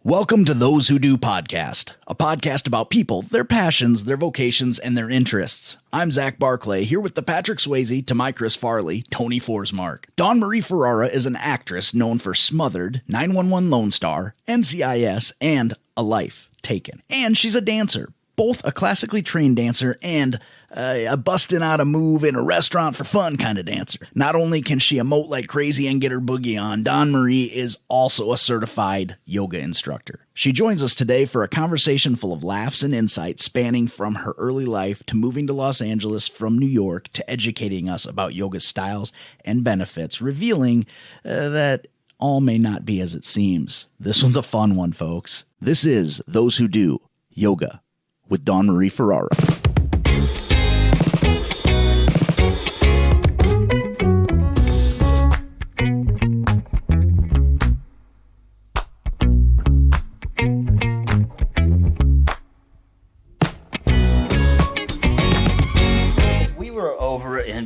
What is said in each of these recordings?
Welcome to Those Who Do podcast, a podcast about people, their passions, their vocations, and their interests. I'm Zach Barclay, here with the Patrick Swayze to my Chris Farley, Tony Forsmark. DawnMarie Ferrara is an actress known for Smothered, 911 Lonestar, NCIS, and A Life Taken. And she's a dancer, both a classically trained dancer and a busting out a move in a restaurant for fun kind of dancer. Not only can she emote like crazy and get her boogie on, DawnMarie is also a certified yoga instructor. She joins us today for a conversation full of laughs and insights spanning from her early life to moving to Los Angeles from New York to educating us about yoga styles and benefits, revealing that all may not be as it seems. This one's a fun one, folks. This is Those Who Do Yoga with DawnMarie Ferrara.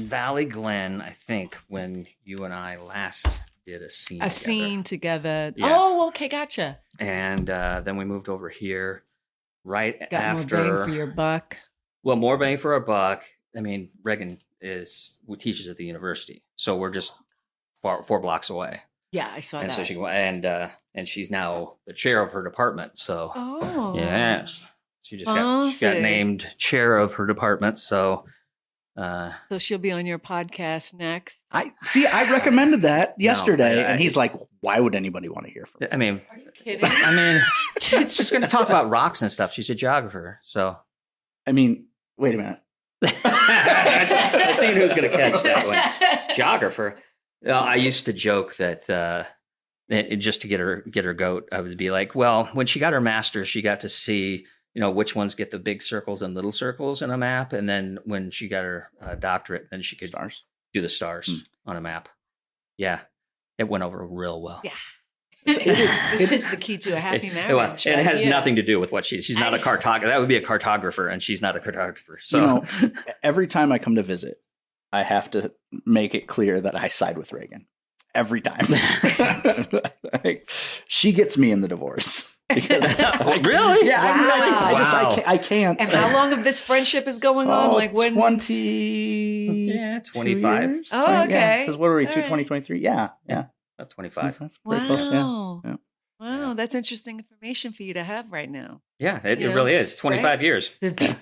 Valley Glen, I think, when you and I last did a scene together. Yeah. Oh, okay, gotcha. And then we moved over here Got after. More bang for your buck. Well, more bang for our buck. I mean, Reagan teaches at the university, so we're just four blocks away. Yeah, I saw that. So she and she's now the chair of her department. So yes, she got named chair of her department. So she'll be on your podcast next. I recommended that yesterday, and he's like, "Why would anybody want to hear from me?" I mean, are you kidding? I mean, she's going to talk about rocks and stuff. She's a geographer, so. I mean, wait a minute. I seen who's going to catch that one. Geographer. I used to joke that just to get her goat, I would be like, well, when she got her master's, she got to see, which ones get the big circles and little circles in a map. And then when she got her doctorate, then she could do the stars on a map. Yeah. It went over real well. Yeah. This is the key to a happy marriage. And it has nothing to do with what she's not a cartographer. That would be a cartographer, and she's not a cartographer. So every time I come to visit, I have to make it clear that I side with Reagan. Every time. She gets me in the divorce. Because really? Yeah, wow. I can't. And how long of this friendship is going on? Like when? 25. Years? Oh, okay. Because what are we, 2023? Yeah. About 25. Wow. Close, yeah. Wow, that's interesting information for you to have right now. Yeah, it really is. 25 years.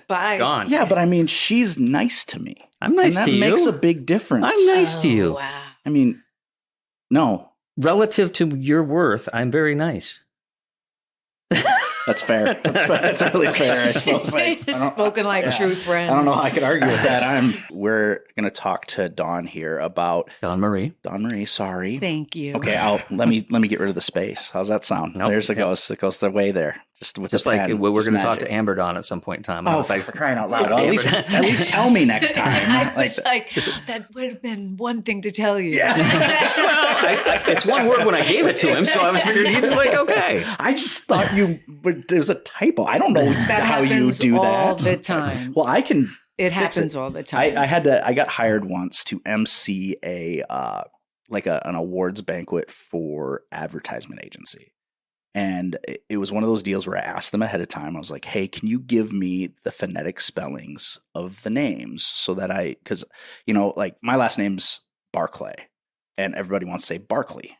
Bye. Gone. Yeah, but I mean, she's nice to me. I'm nice to you. That makes a big difference. I'm nice to you. Wow. I mean, no. Relative to your worth, I'm very nice. That's fair. That's really fair, I suppose. Spoken like true friends. I don't know how I could argue with that. We're going to talk to Dawn here about DawnMarie, sorry. Thank you. Okay, let me get rid of the space. How's that sound? Nope. It goes. It goes the way there. Just like we're going to talk to Amber Dawn at some point in time. Oh, for crying out loud! At least tell me next time. I was like, that would have been one thing to tell you. Yeah. Well, it's one word when I gave it to him, so I was figured he'd be like, okay. I just thought there's a typo. I don't know how you do that all the time. Well, I can. It happens all the time. I got hired once to MC an awards banquet for advertisement agency. And it was one of those deals where I asked them ahead of time. I was like, hey, can you give me the phonetic spellings of the names so that because, like my last name's Barclay and everybody wants to say Barkley,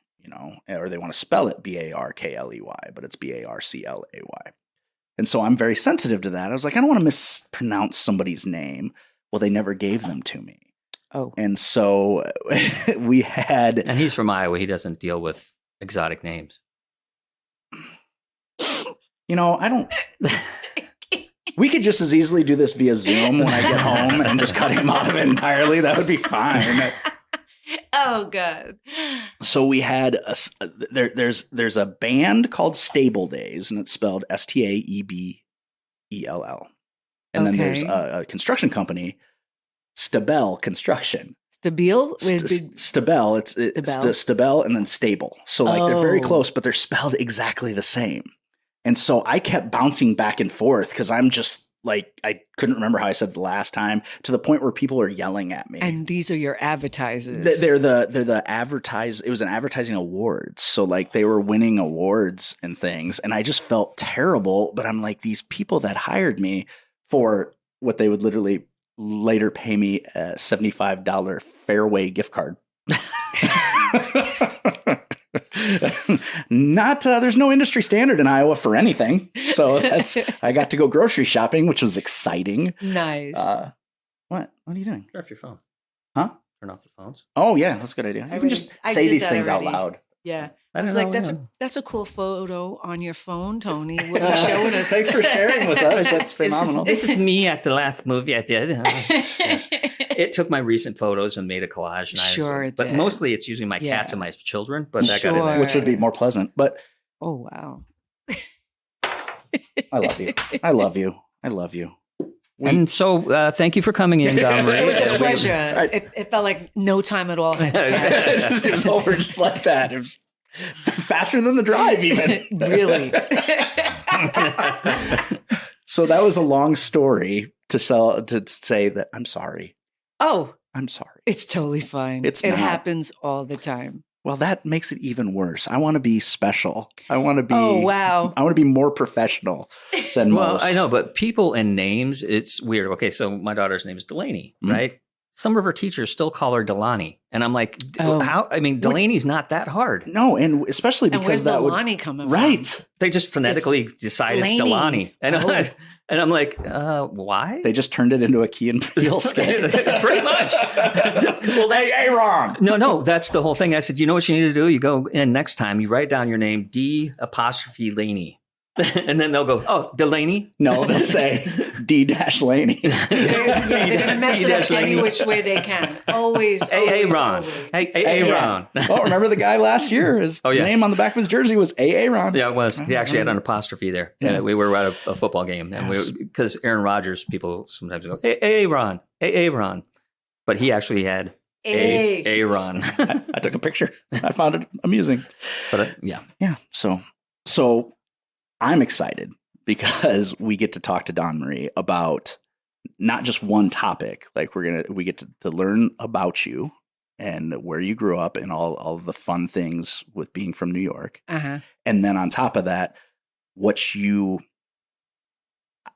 or they want to spell it Barkley, but it's Barclay. And so I'm very sensitive to that. I was like, I don't want to mispronounce somebody's name. Well, they never gave them to me. Oh. And so we had. And he's from Iowa. He doesn't deal with exotic names. I don't. We could just as easily do this via Zoom when I get home and just cut him out of it entirely. That would be fine. Oh, God. So we had there's a band called Stable Days, and it's spelled Staebell. And then there's a construction company, Stabell Construction. Stabile? Stabell. It's Stabell and then Stable. So they're very close, but they're spelled exactly the same. And so I kept bouncing back and forth because I'm just like I couldn't remember how I said the last time, to the point where people are yelling at me. And these are your advertisers. They're the it was an advertising awards. So like they were winning awards and things. And I just felt terrible. But I'm like, these people that hired me for what they would literally later pay me a $75 Fairway gift card. Not there's no industry standard in Iowa for anything, so I got to go grocery shopping, which was exciting. Nice. What are you doing? Turn off your phone. Huh? Turn off the phones. Oh yeah, that's a good idea. You can just say these things out loud. Yeah. I was don't like, know. that's a cool photo on your phone, Tony. What are you showing us? Thanks for sharing with us. That's phenomenal. This is me at the last movie I did. It took my recent photos and made a collage. And Sure, it but did. mostly it's using my cats and my children. But that got in there. Which would be more pleasant. But Oh, wow. I love you. I love you. I love you. And so thank you for coming in, DawnMarie. It was a pleasure. It felt like no time at all. It was over just like that. It was faster than the drive, even. Really. So that was a long story to say that I'm sorry. Oh, I'm sorry. it's totally fine. It's it not. happens all the time. Well, that makes it even worse. I want to be special. I want to be. Oh, wow. I want to be more professional than Well, most. I know, but people and names, it's weird. Okay, so my daughter's name is Delaney, right? Some of her teachers still call her Delaney. And I'm like, how? I mean, Delaney's not that hard. No, and especially And because where's that would Delaney coming right. from? They just phonetically decide it's Delaney. And, and I'm like, why? They just turned it into a Key and Peele sketch. Pretty much. Well, hey, Ron. No, that's the whole thing. I said, you know what you need to do? You go in next time, you write down your name, D''Laney. And then they'll go, oh, Delaney? No, they'll say D-Laney. They're going to mess it up any Laney. which way they can. Always. Hey, Ron. Always. Hey, Ron. Oh, remember the guy last year? His yeah. name on the back of his jersey was Ron. Yeah, it was. He actually had an apostrophe there. Yeah. We were at a football game, and because Aaron Rodgers, people sometimes go, hey, Ron. Hey, Ron. But he actually had Ron. I took a picture. I found it amusing. But yeah. So I'm excited because we get to talk to DawnMarie about not just one topic. Like we get to learn about you and where you grew up and all the fun things with being from New York. Uh-huh. And then on top of that,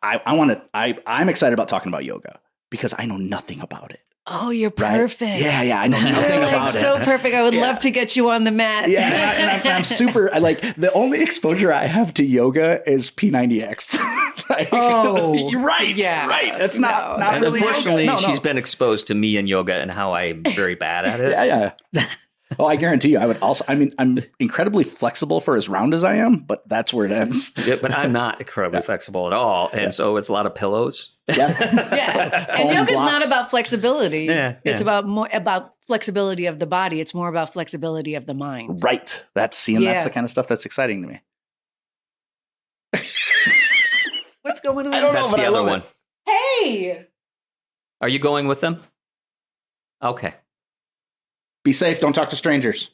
I'm excited about talking about yoga because I know nothing about it. Oh, you're Right? perfect. Yeah, I know nothing You're about it. so perfect. I would love to get you on the mat. Yeah, and I'm super. The only exposure I have to yoga is P90X. You're right. Yeah. Right. That's not And really. unfortunately, yoga. No. she's been exposed to me and yoga and how I'm very bad at it. Yeah. Oh, I guarantee you, I would also. I mean, I'm incredibly flexible for as round as I am, but that's where it ends. Yeah, but I'm not incredibly flexible at all, and so it's a lot of pillows. Yeah. Yeah. Foam And yoga's blocks. not about flexibility. Yeah, It's yeah. about flexibility of the body. It's more about flexibility of the mind. Right. That's Yeah. the kind of stuff that's exciting to me. What's going on? I don't know, That's but the I other love one. it. Hey. Are you going with them? Okay. Be safe. Don't talk to strangers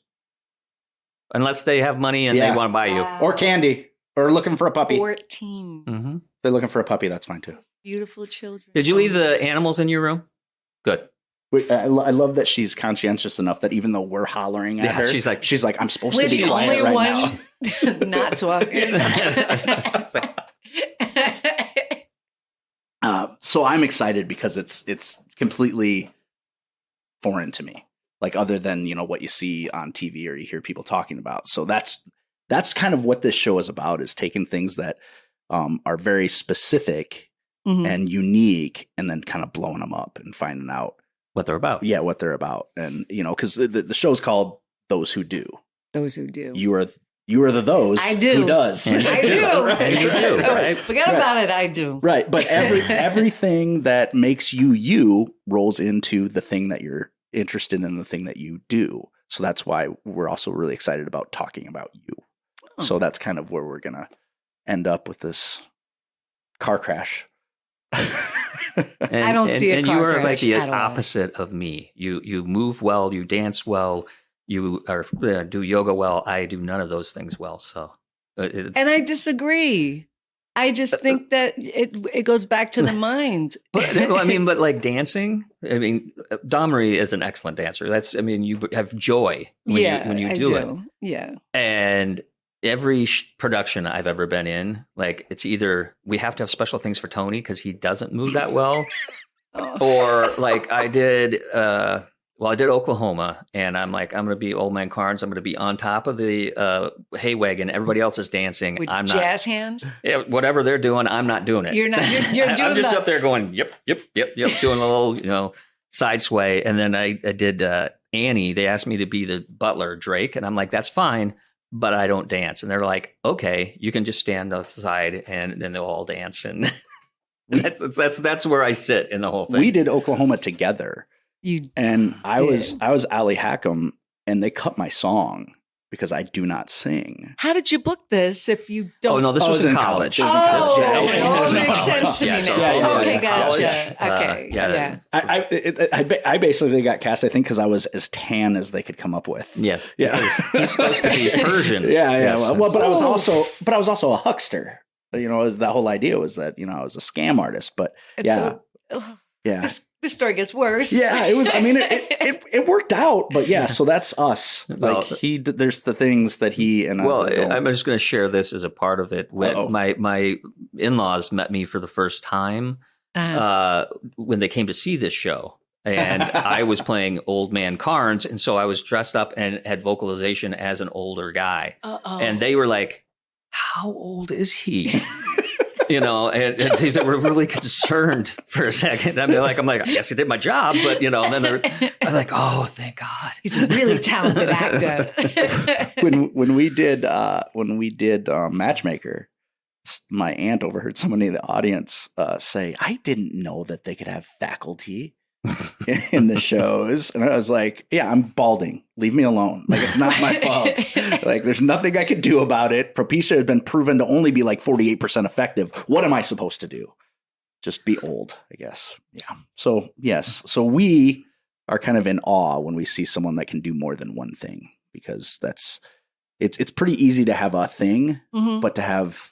Unless they have money and they want to buy you. or candy or looking for a puppy. 14 Mm-hmm. They're looking for a puppy. That's fine too. beautiful children. Did you leave the animals in your room? Good. Wait, I love that she's conscientious enough that even though we're hollering at her, she's like, I'm supposed We're to be the quiet only right one not talking. now. So I'm excited because it's completely foreign to me. Like other than, what you see on TV or you hear people talking about. So that's kind of what this show is about, is taking things that are very specific Mhm. and unique and then kind of blowing them up and finding out what they're about. what they're about. And, because the show's called Those Who Do. Those who do. You are the those I do. who does. And I do. And you do, right? Forget about it. I do. Right. But everything that makes you rolls into the thing that you're interested in, the thing that you do. So that's why we're also really excited about talking about you. Oh. So that's kind of where we're going to end up with this car crash. And, I don't see a and car you are like crash the at all. opposite of me. You move well, you dance well, you are do yoga well. I do none of those things well. So, And I disagree. I just think that it goes back to the mind. But like dancing. I mean, DawnMarie is an excellent dancer. You have joy when you do it. Yeah. And every production I've ever been in, like it's either we have to have special things for Tony because he doesn't move that well, or like I did Oklahoma, and I'm like, I'm going to be Old Man Carnes. I'm going to be on top of the hay wagon. Everybody else is dancing. With I'm jazz hands? Yeah, whatever they're doing, I'm not doing it. You're not. You're doing I'm just up there going, yep, doing a little, side sway. And then I did Annie. They asked me to be the butler, Drake. And I'm like, that's fine, but I don't dance. And they're like, okay, you can just stand outside and then they'll all dance. And that's where I sit in the whole thing. We did Oklahoma together. I was Ali Hackham, and they cut my song because I do not sing. How did you book this if you don't? Oh, no, this was in college. It all makes sense to me now. Okay, gotcha. Okay, yeah. I basically got cast, I think, because I was as tan as they could come up with. Yeah. He's supposed to be Persian. Yeah. Yes. Well, but I was also a huckster. The whole idea was that I was a scam artist. But This story gets worse. Yeah, it was. I mean, it worked out, but yeah. So that's us. Like there's the things that he and I'm just going to share this as a part of it. When my in-laws met me for the first time when they came to see this show, and I was playing Old Man Carnes, and so I was dressed up and had vocalization as an older guy, and they were like, "How old is he?" And they were really concerned for a second. I'm like, I guess I did my job, but and then they're like, oh, thank God, he's a really talented actor. when we did Matchmaker, my aunt overheard somebody in the audience say, "I didn't know that they could have faculty in the shows," and I was like, "Yeah, I'm balding. Leave me alone. Like, it's not my fault. Like, there's nothing I could do about it. Propecia had been proven to only be like 48% effective. What am I supposed to do? Just be old, I guess." Yeah. So yes. So we are kind of in awe when we see someone that can do more than one thing, because it's pretty easy to have a thing, but to have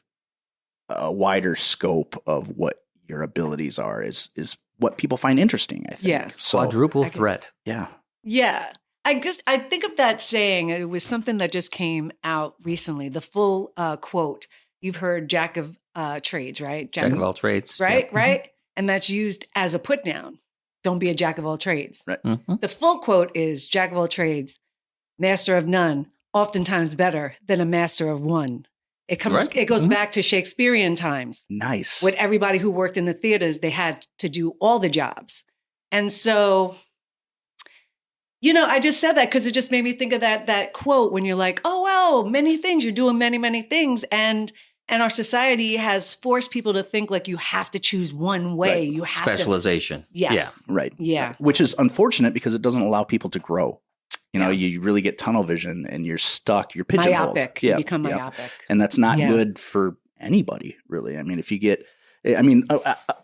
a wider scope of what your abilities are is what people find interesting, I think. Yeah. So, quadruple threat. Yeah. Yeah. I think of that saying. It was something that just came out recently. The full quote. You've heard jack of trades, right? Jack of all trades. Right, Yep. right. And that's used as a put down. Don't be a jack of all trades. Right. Mm-hmm. The full quote is jack of all trades, master of none, oftentimes better than a master of one. It goes back to Shakespearean times. Nice. With everybody who worked in the theaters, they had to do all the jobs. And so, I just said that because it just made me think of that quote when you're like, oh, well, many things. You're doing many, many things. And our society has forced people to think like you have to choose one way. Right. You have specialization. Yes. Yeah. Right. Yeah. Which is unfortunate because it doesn't allow people to grow. You really get tunnel vision and you're stuck. You're pigeonholed. Myopic. You become myopic. And that's not good for anybody, really. I mean, if you get,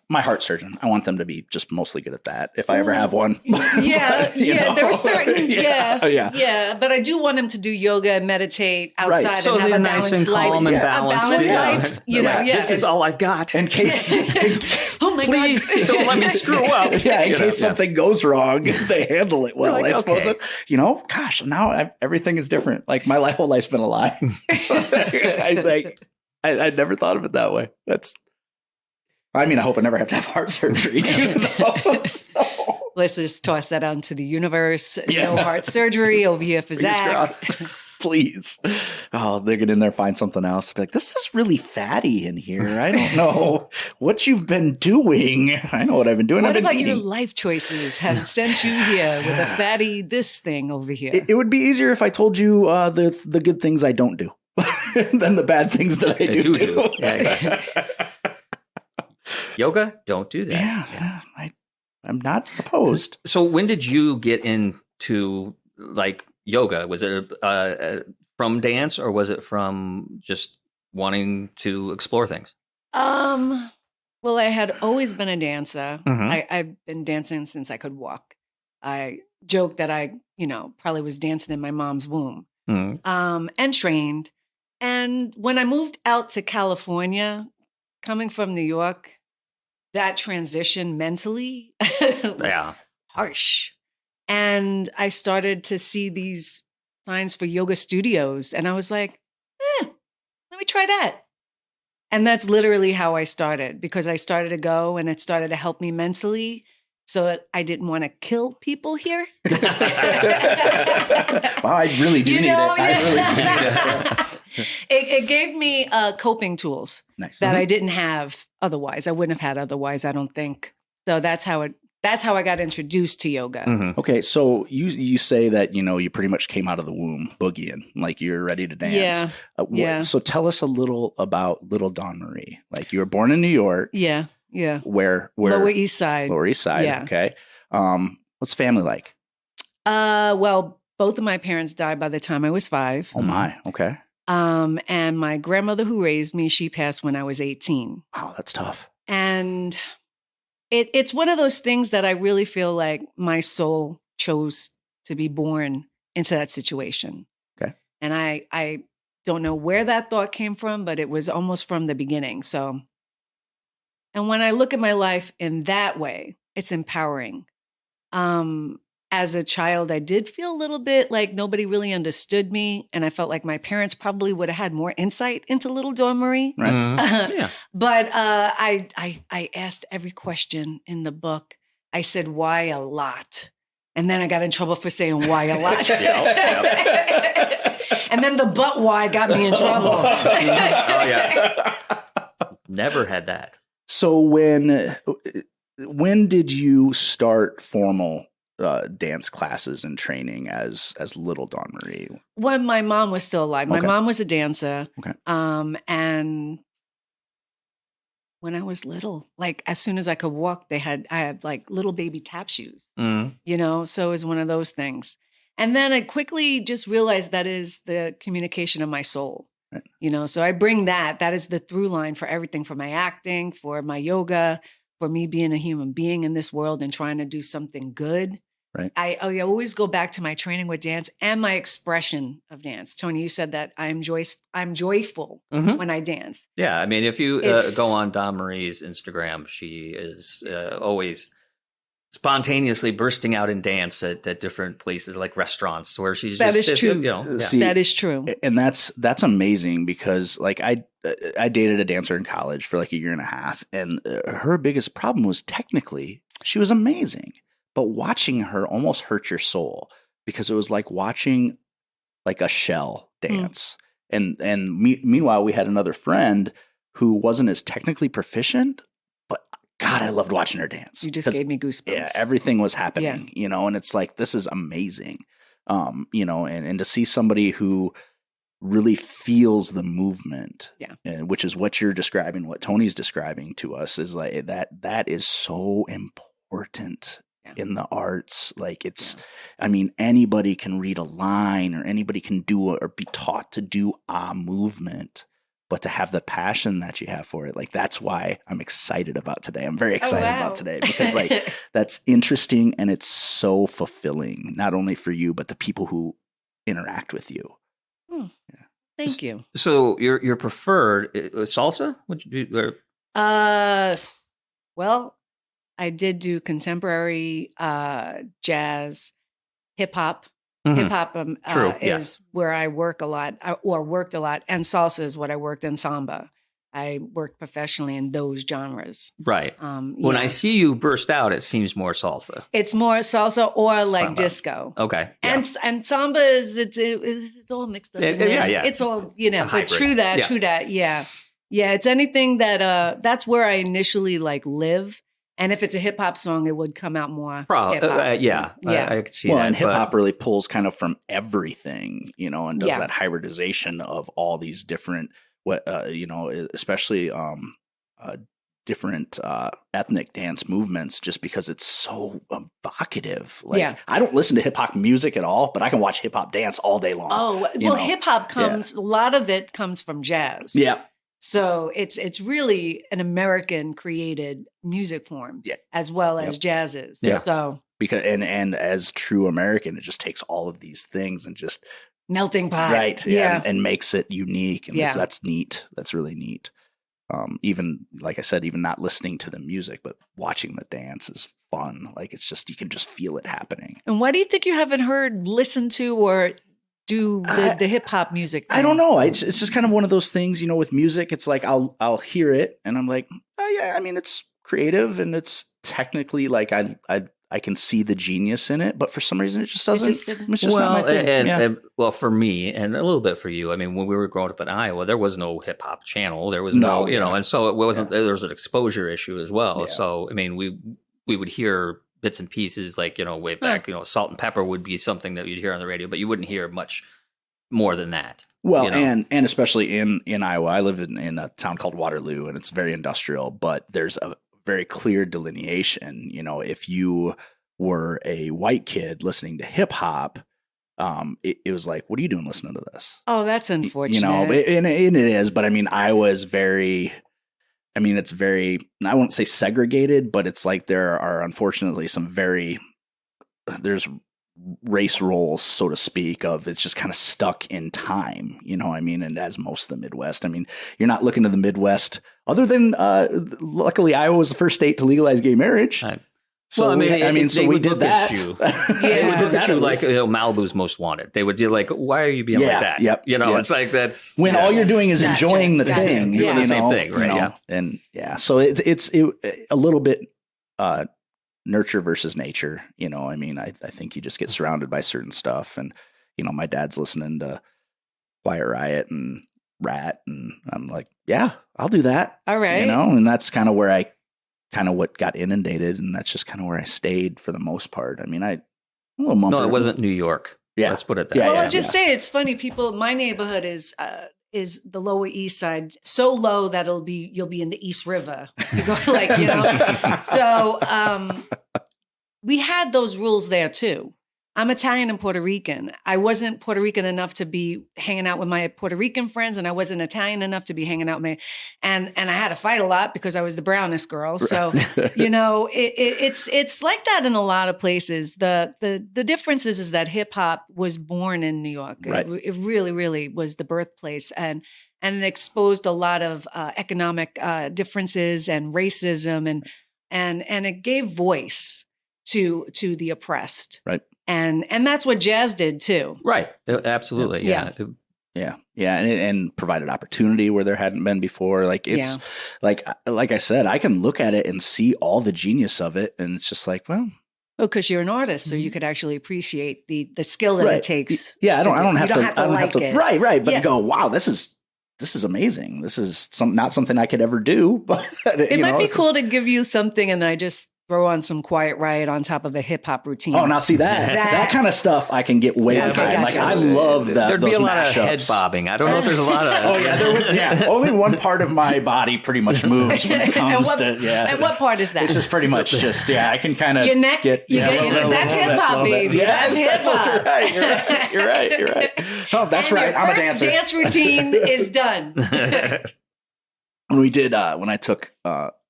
my heart surgeon, I want them to be just mostly good at that. If I ever have one. There were certain, yeah. But I do want him to do yoga and meditate outside and so have a nice balanced and calm life. and balanced. A balanced life. This is all I've got. In case, oh my please God. don't let me screw up. In case something goes wring, they handle it well. Like, I suppose gosh, now everything is different. Like my whole life's been a lie. I never thought of it that way. I hope I never have to have heart surgery. Let's just toss that out into the universe. No heart surgery over here for Zach. Please. Oh, they're going to in there find something else. Be like, this is really fatty in here. I don't know what you've been doing. I know what I've been doing. What about your life choices have sent you here with a fatty this thing over here? It would be easier if I told you the good things I don't do than the bad things that I do. Yeah. Yoga, don't do that. Yeah. I'm not opposed. So when did you get into like yoga? Was it from dance or was it from just wanting to explore things? Well, I had always been a dancer. Mm-hmm. I've been dancing since I could walk. I joke that I, probably was dancing in my mom's womb, mm-hmm. And trained. And when I moved out to California, coming from New York, that transition mentally was harsh. And I started to see these signs for yoga studios. And I was like, let me try that. And that's literally how I started, because I started to go and it started to help me mentally. So I didn't want to kill people here. Wow, I really do need it. I really do need it. It gave me coping tools that I didn't have otherwise. I wouldn't have had otherwise, I don't think. So that's how I got introduced to yoga. Mm-hmm. Okay, so you say that, you pretty much came out of the womb boogieing, like you're ready to dance. Yeah. So tell us a little about little DawnMarie. Like, you were born in New York. Yeah. Where? Lower East Side. Lower East Side. Yeah. Okay. What's family like? Well, both of my parents died by the time I was 5. Oh my. Okay. And my grandmother who raised me, she passed when I was 18. Wow, that's tough. And it's one of those things that I really feel like my soul chose to be born into that situation. Okay. And I don't know where that thought came from, but it was almost from the beginning. So, and when I look at my life in that way, it's empowering. As a child, I did feel a little bit like nobody really understood me. And I felt like my parents probably would have had more insight into little DawnMarie. Right. Yeah. But I asked every question in the book. I said, why a lot? And then I got in trouble for saying why a lot. And then the but why got me in trouble. Oh, yeah. Never had that. So when did you start formal dance classes and training as little DawnMarie? When my mom was still alive. My mom was a dancer. Okay. And when I was little, like as soon as I could walk, I had like little baby tap shoes, so it was one of those things. And then I quickly just realized that is the communication of my soul, right. So I bring that is the through line for everything, for my acting, for my yoga, for me being a human being in this world and trying to do something good. Right. I always go back to my training with dance and my expression of dance. Tony, you said that I'm joyful when I dance. Yeah, I mean, if you go on DawnMarie's Instagram, she is always spontaneously bursting out in dance at different places, like restaurants, where she's that just is true. See, that is true, and that's amazing, because like I dated a dancer in college for like a year and a half, and her biggest problem was technically she was amazing. But watching her almost hurt your soul, because it was like watching like a shell dance. Meanwhile, we had another friend who wasn't as technically proficient, but God, I loved watching her dance. You just gave me goosebumps. Yeah, everything was happening, and it's like, this is amazing. And to see somebody who really feels the movement, which is what you're describing, what Tony's describing to us, is like that is so important. In the arts, like I mean, anybody can read a line, or anybody can do or be taught to do a movement, but to have the passion that you have for it, like that's why I'm excited about today. I'm very excited about today, because like that's interesting, and it's so fulfilling, not only for you, but the people who interact with you. Thank you. So your preferred salsa? Would you do? Well, I did do contemporary, jazz, hip hop. Hip hop is where I work a lot, or worked a lot, and salsa is what I worked in. Samba, I worked professionally in those genres. Right. When I see you burst out, it seems more salsa. It's more salsa or like Samba. Disco. Okay. And samba is it's all mixed up. Yeah. It's all but hybrid. True that. Yeah. It's anything that that's where I initially like live. And if it's a hip hop song, it would come out more. Probably, yeah. I could see that. And hip hop really pulls kind of from everything, and does that hybridization of all these different, especially different ethnic dance movements, just because it's so evocative. Like, I don't listen to hip hop music at all, but I can watch hip hop dance all day long. Oh, well, hip hop comes. A lot of it comes from jazz. Yeah. So it's really an American created music form, as well as jazz is. Yeah. So because and as true American, it just takes all of these things and just melting pot, right? Yeah, and makes it unique. And that's neat. That's really neat. Even like I said, even not listening to the music, but watching the dance is fun. Like it's just, you can just feel it happening. And why do you think you haven't listened to or do the hip hop music thing? I don't know. It's just kind of one of those things, with music. It's like I'll hear it and I'm like, oh yeah, I mean, it's creative and it's technically like I can see the genius in it, but for some reason it just doesn't. It's just not my thing. And well, for me and a little bit for you, I mean, when we were growing up in Iowa, there was no hip hop channel. There was no, and so it wasn't. There was an exposure issue as well. Yeah. So I mean, we would hear bits and pieces like way back. Salt and Pepper would be something that you'd hear on the radio, but you wouldn't hear much more than that. Well, and especially in Iowa, I live in a town called Waterloo, and it's very industrial, but there's a very clear delineation. If you were a white kid listening to hip hop, it was like, what are you doing listening to this? Oh, that's unfortunate. And it is, but I mean, Iowa is it's very, I won't say segregated, but it's like there are unfortunately there's race roles, so to speak, of it's just kind of stuck in time, and as most of the Midwest, I mean, you're not looking to the Midwest other than, luckily Iowa was the first state to legalize gay marriage. Right. So we did that. They would look at you like Malibu's Most Wanted. They would be like, "Why are you being like that?" Yep, It's like that's when all you're doing is enjoying the thing, doing the same thing, right? And so it's a little bit nurture versus nature. I think you just get surrounded by certain stuff, and my dad's listening to Quiet Riot and Rat, and I'm like, yeah, I'll do that. All right, and that's kind of where what got inundated, and that's just kind of where I stayed for the most part. I mean, a little mumper. No, it wasn't New York. Yeah, let's put it that. Well, I'll just say it's funny. People, my neighborhood is the Lower East Side, so low that you'll be in the East River. You go So we had those rules there too. I'm Italian and Puerto Rican. I wasn't Puerto Rican enough to be hanging out with my Puerto Rican friends, and I wasn't Italian enough to be hanging out with and I had to fight a lot because I was the brownest girl. So, it's like that in a lot of places. The difference is that hip hop was born in New York. Right. It really, really was the birthplace, and it exposed a lot of economic differences and racism, and it gave voice to the oppressed. Right. And that's what jazz did too. Right. Absolutely. Yeah. And provided opportunity where there hadn't been before. Like it's like I said, I can look at it and see all the genius of it. And it's just like, well, because you're an artist, so you could actually appreciate the skill that it takes. Yeah. I don't have to. It. Right. But you go, wow, this is amazing. This is not something I could ever do, but it might be cool to give you something. And I just throw on some Quiet Riot on top of a hip hop routine. Oh, now see that kind of stuff I can get way behind. Gotcha. Like I love that. There'd be a lot of head bobbing. I don't know if there's a lot of. Only one part of my body pretty much moves when it comes to. And what part is that? It's just pretty much just I can kind of your neck. That's hip hop, baby. That's hip hop. You're right. Oh, that's right. I'm a dancer. Dance routine is done. When I took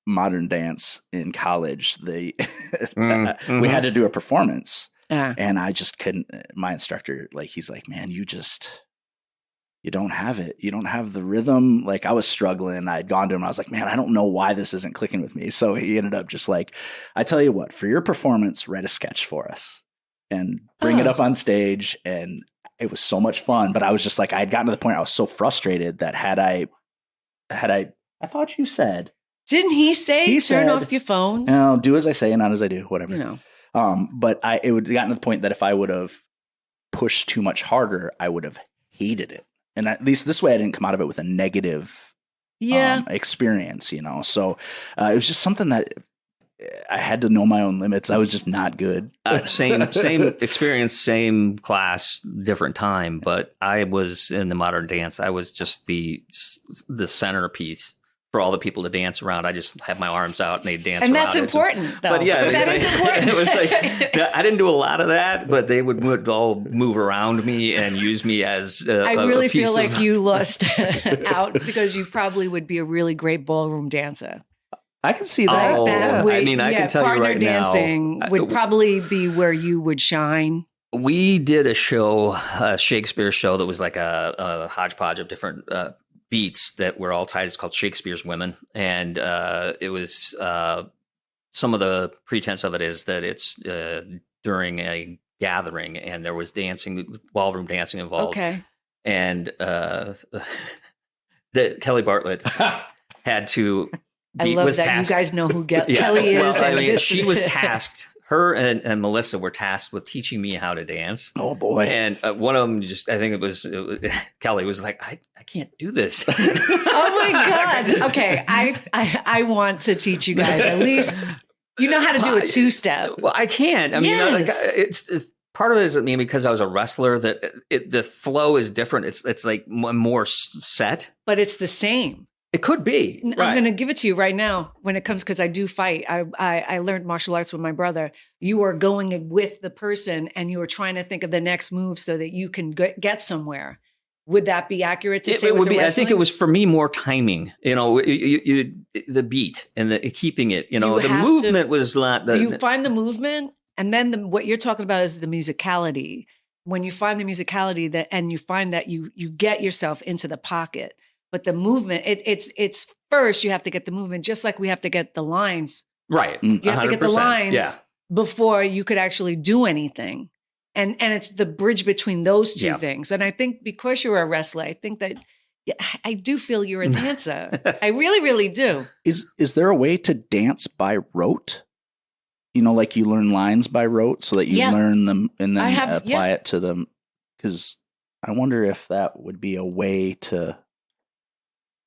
modern dance in college, we had to do a performance, and I just couldn't. My instructor, he's like, man, you don't have it. You don't have the rhythm. Like I was struggling. I'd gone to him. I was like, man, I don't know why this isn't clicking with me. So he ended up just like, I tell you what, for your performance, write a sketch for us and bring it up on stage. And it was so much fun. But I was just like, I had gotten to the point I was so frustrated that had I thought you said. Didn't he say turn off your phones? No, do as I say and not as I do, whatever. But it would have gotten to the point that if I would have pushed too much harder, I would have hated it. And at least this way I didn't come out of it with a negative experience, So it was just something that I had to know my own limits. I was just not good. Same experience, same class, different time. But I was in the modern dance. I was just the centerpiece for all the people to dance around. I just had my arms out and they dance around. And that's important, though. But yeah, that is important. It was like, I didn't do a lot of that, but they would all move around me and use me as I really feel like you lost out because you probably would be a really great ballroom dancer. I can see that. I can tell you right now. Partner dancing would probably be where you would shine. We did a show, a Shakespeare show that was like a hodgepodge of different beats that were all tied. It's called Shakespeare's Women. And it was some of the pretense of it is that it's during a gathering and there was dancing, ballroom dancing involved. Okay. And that Kelly Bartlett had to I love that tasked, you guys know who Kelly is. Well, I mean, she was tasked. Her and Melissa were tasked with teaching me how to dance. Oh boy! And one of them I think it was Kelly was like, I can't do this. Oh my God! Okay, I want to teach you guys at least. You know how to do a 2-step. Well, I can't. I mean, it's part of it is because I was a wrestler that the flow is different. It's like more set, but it's the same. It could be. I'm going to give it to you right now when it comes, because I do fight. I learned martial arts with my brother. You are going with the person and you are trying to think of the next move so that you can get somewhere. Would that be accurate to say? It would be. I think it was for me more timing. The beat and the keeping it. The movement was not. You find the movement, and then what you're talking about is the musicality. When you find the musicality and you find that you get yourself into the pocket. But the movement, it's first you have to get the movement, just like we have to get the lines. Right. You have to get the lines yeah. before you could actually do anything. And it's the bridge between those two things. And I think because you're a wrestler, I think that I do feel you're a dancer. I really, really do. Is there a way to dance by rote? Like you learn lines by rote so that you learn them and then apply it to them. Because I wonder if that would be a way to...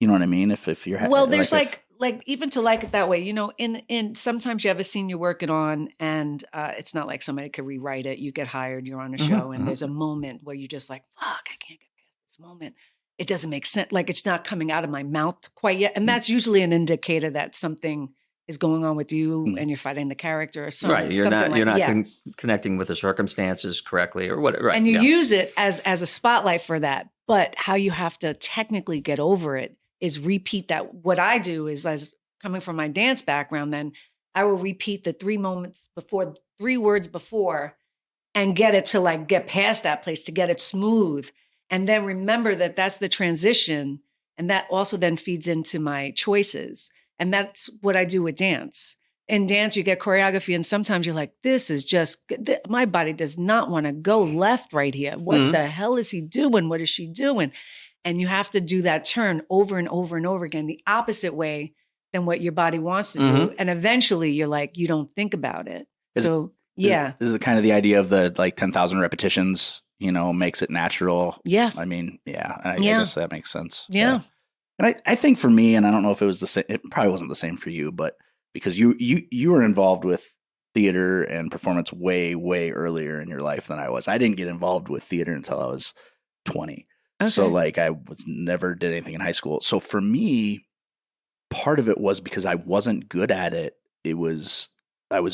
You know what I mean? If you're there's like even to like it that way, in sometimes you have a scene you're working on and it's not like somebody could rewrite it. You get hired, you're on a show and there's a moment where you just like, fuck, I can't get past this moment. It doesn't make sense. Like it's not coming out of my mouth quite yet. And that's usually an indicator that something is going on with you and you're fighting the character or something. Right. You're not connecting with the circumstances correctly or whatever. Right. And you use it as a spotlight for that. But how you have to technically get over it is repeat that. What I do is, as coming from my dance background, then I will repeat the 3 words before and get it to like get past that place to get it smooth. And then remember that that's the transition. And that also then feeds into my choices. And that's what I do with dance. In dance, you get choreography and sometimes you're like, this is just, my body does not want to go left right here. What the hell is he doing? What is she doing? And you have to do that turn over and over and over again, the opposite way than what your body wants to do. And eventually you're like, you don't think about it. This is the kind of the idea of the like 10,000 repetitions, makes it natural. Yeah. I mean, I guess that makes sense. Yeah. And I think for me, and I don't know if it was the same, it probably wasn't the same for you, but because you were involved with theater and performance way, way earlier in your life than I was. I didn't get involved with theater until I was 20. Okay. So like I never did anything in high school. So for me, part of it was because I wasn't good at it. I was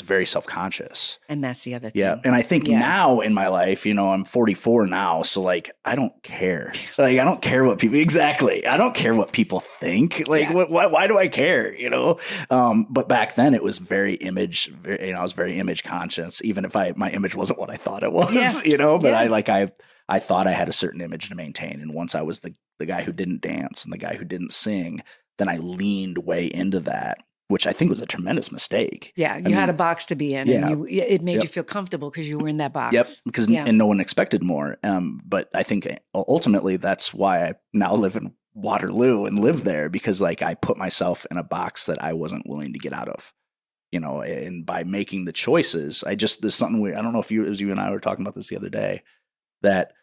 very self-conscious. And that's the other thing. Yeah. And I think now in my life, I'm 44 now. So like, I don't care. Like, I don't care what people, exactly. I don't care what people think. Like, why do I care? But back then it was very I was very image conscious, even if my image wasn't what I thought it was, but I thought I had a certain image to maintain. And once I was the guy who didn't dance and the guy who didn't sing, then I leaned way into that, which I think was a tremendous mistake. Yeah. You had a box to be in and it made you feel comfortable because you were in that box. Yep. Because and no one expected more. But I think ultimately that's why I now live in Waterloo and live there, because like I put myself in a box that I wasn't willing to get out of. And by making the choices, there's something weird. I don't know if it was you and I were talking about this the other day, that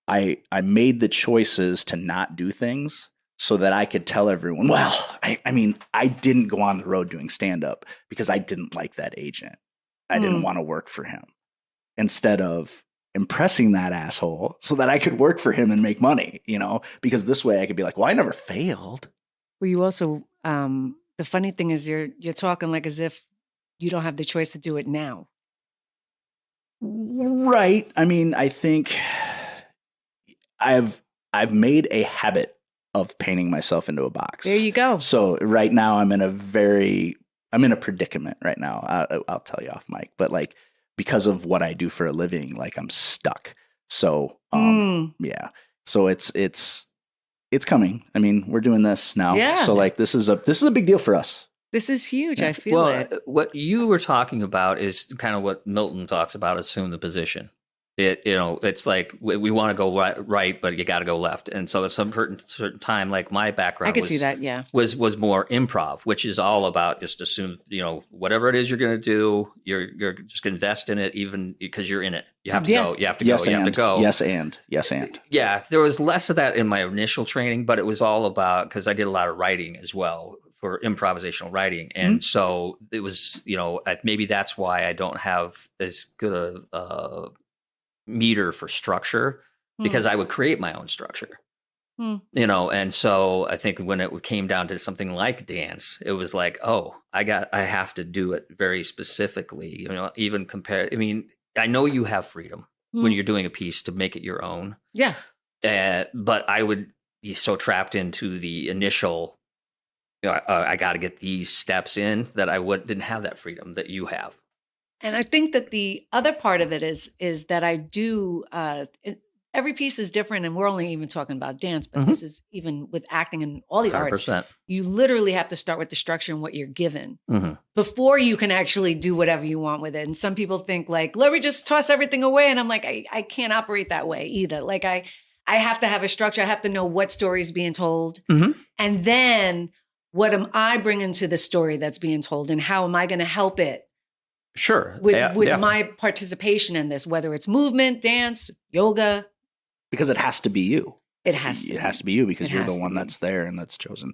I made the choices to not do things so that I could tell everyone, well, I mean, I didn't go on the road doing stand-up because I didn't like that agent. I didn't want to work for him. Instead of impressing that asshole so that I could work for him and make money, because this way I could be like, well, I never failed. Well, you also, the funny thing is you're talking like as if you don't have the choice to do it now. Right. I mean, I think I've made a habit of painting myself into a box. There you go. So right now I'm in a predicament right now. I'll tell you off mic, but like, because of what I do for a living, like I'm stuck. So, yeah. So it's it's coming. I mean, we're doing this now. Yeah. So like, this is a big deal for us. This is huge. I feel it. What you were talking about is kind of what Milton talks about, assume the position. It's like we want to go right, but you got to go left. And so at some certain time, like my background, I could see that. Yeah, was more improv, which is all about just assume, whatever it is you're going to do, you're just going to invest in it, even because you're in it. You have to go. You have to go. You have to go. Yes, and yeah. There was less of that in my initial training, but it was all about, because I did a lot of writing as well for improvisational writing, and so it was, maybe that's why I don't have as good a meter for structure, because I would create my own structure, and so I think when it came down to something like dance, it was like, oh, I have to do it very specifically, even compared. I mean, I know you have freedom when you're doing a piece to make it your own. Yeah. But I would be so trapped into the initial, I got to get these steps in, that I didn't have that freedom that you have. And I think that the other part of it is that I do, every piece is different, and we're only even talking about dance, but this is even with acting and all the 100%. arts. You literally have to start with the structure and what you're given before you can actually do whatever you want with it. And some people think like, let me just toss everything away. And I'm like, I can't operate that way either. Like I have to have a structure. I have to know what story is being told. And then what am I bringing to the story that's being told, and how am I going to help it? Sure. With my participation in this, whether it's movement, dance, yoga. Because it has to be you. It has to be you, because you're the one that's there and that's chosen.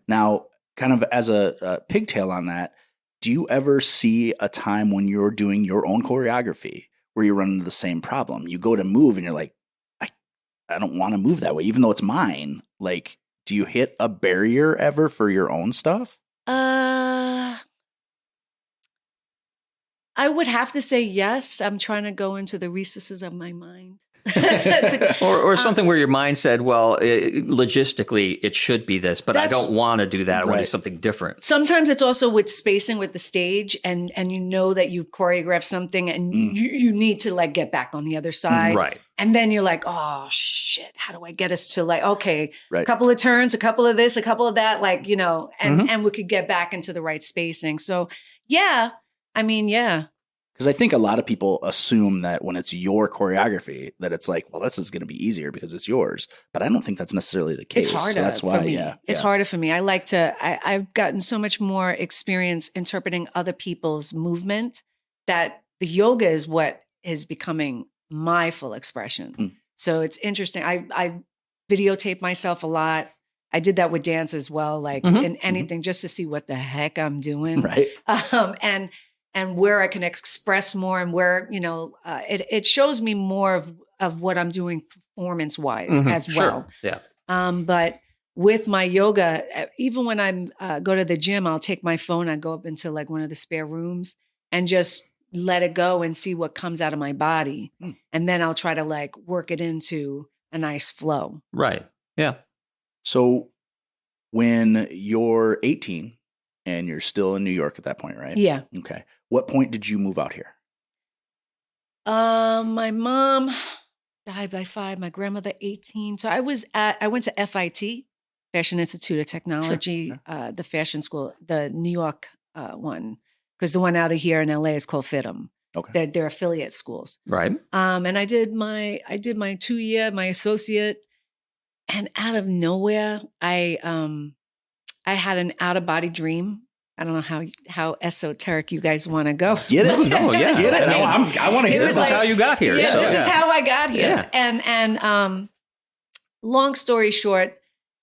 Now, kind of as a pigtail on that, do you ever see a time when you're doing your own choreography where you run into the same problem? You go to move and you're like, I don't want to move that way, even though it's mine. Like, do you hit a barrier ever for your own stuff? I would have to say yes. I'm trying to go into the recesses of my mind. or something where your mind said, well, logistically, it should be this, but I don't want to do that. I want to do something different. Sometimes it's also with spacing with the stage, and you know that you've choreographed something, and you need to like get back on the other side. Right. And then you're like, oh, shit, how do I get us to like, okay, a couple of turns, a couple of this, a couple of that, like, and we could get back into the right spacing. So, yeah. I mean, yeah. Because I think a lot of people assume that when it's your choreography, that it's like, well, this is going to be easier because it's yours. But I don't think that's necessarily the case. It's harder. So that's why, for me. It's harder for me. I've gotten so much more experience interpreting other people's movement that the yoga is what is becoming my full expression. So it's interesting. I videotape myself a lot. I did that with dance as well, like in anything, just to see what the heck I'm doing. Right. And where I can express more, and where, it shows me more of what I'm doing performance-wise as well. Yeah. But with my yoga, even when I'm go to the gym, I'll take my phone, I go up into like one of the spare rooms and just let it go and see what comes out of my body. And then I'll try to like work it into a nice flow. Right. Yeah. So when you're 18 and you're still in New York at that point, right? Yeah. Okay. What point did you move out here? My mom died by 5, my grandmother 18. So I went to FIT, Fashion Institute of Technology, Sure. the fashion school, the New York one, because the one out of here in LA is called FITM. Okay. They're affiliate schools. Right. And I did my 2-year, my associate, and out of nowhere, I had an out-of-body dream. I don't know how esoteric you guys want to go. Get it? No, yeah. Get it? I want to hear this. This is how you got here. Yeah, so, this is how I got here. Yeah. And long story short,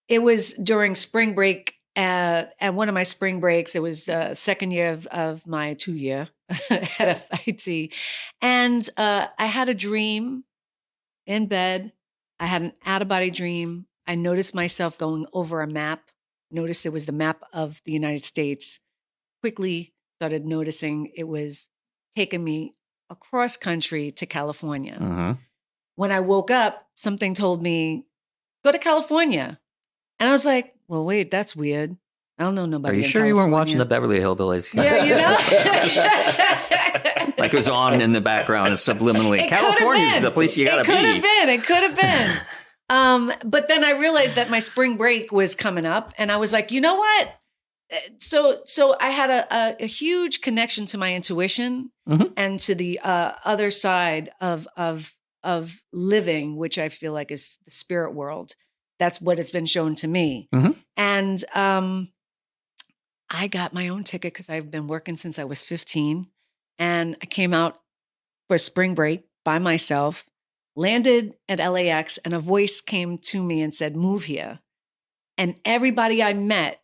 it was during spring break. And one of my spring breaks, it was the second year of my 2-year at FIT. And I had a dream in bed. I had an out-of-body dream. I noticed myself going over a map. Noticed it was the map of the United States. Quickly started noticing it was taking me across country to California. When I woke up, something told me, go to California. And I was like, well, wait, that's weird. I don't know nobody. Are you sure you weren't watching the Beverly Hillbillies? Yeah, Like it was on in the background subliminally. California is the place you got to be. It could have been. But then I realized that my spring break was coming up, and I was like, you know what? So I had a huge connection to my intuition and to the other side of living, which I feel like is the spirit world. That's what it's been shown to me. And I got my own ticket because I've been working since I was 15. And I came out for spring break by myself, landed at LAX, and a voice came to me and said, move here. And everybody I met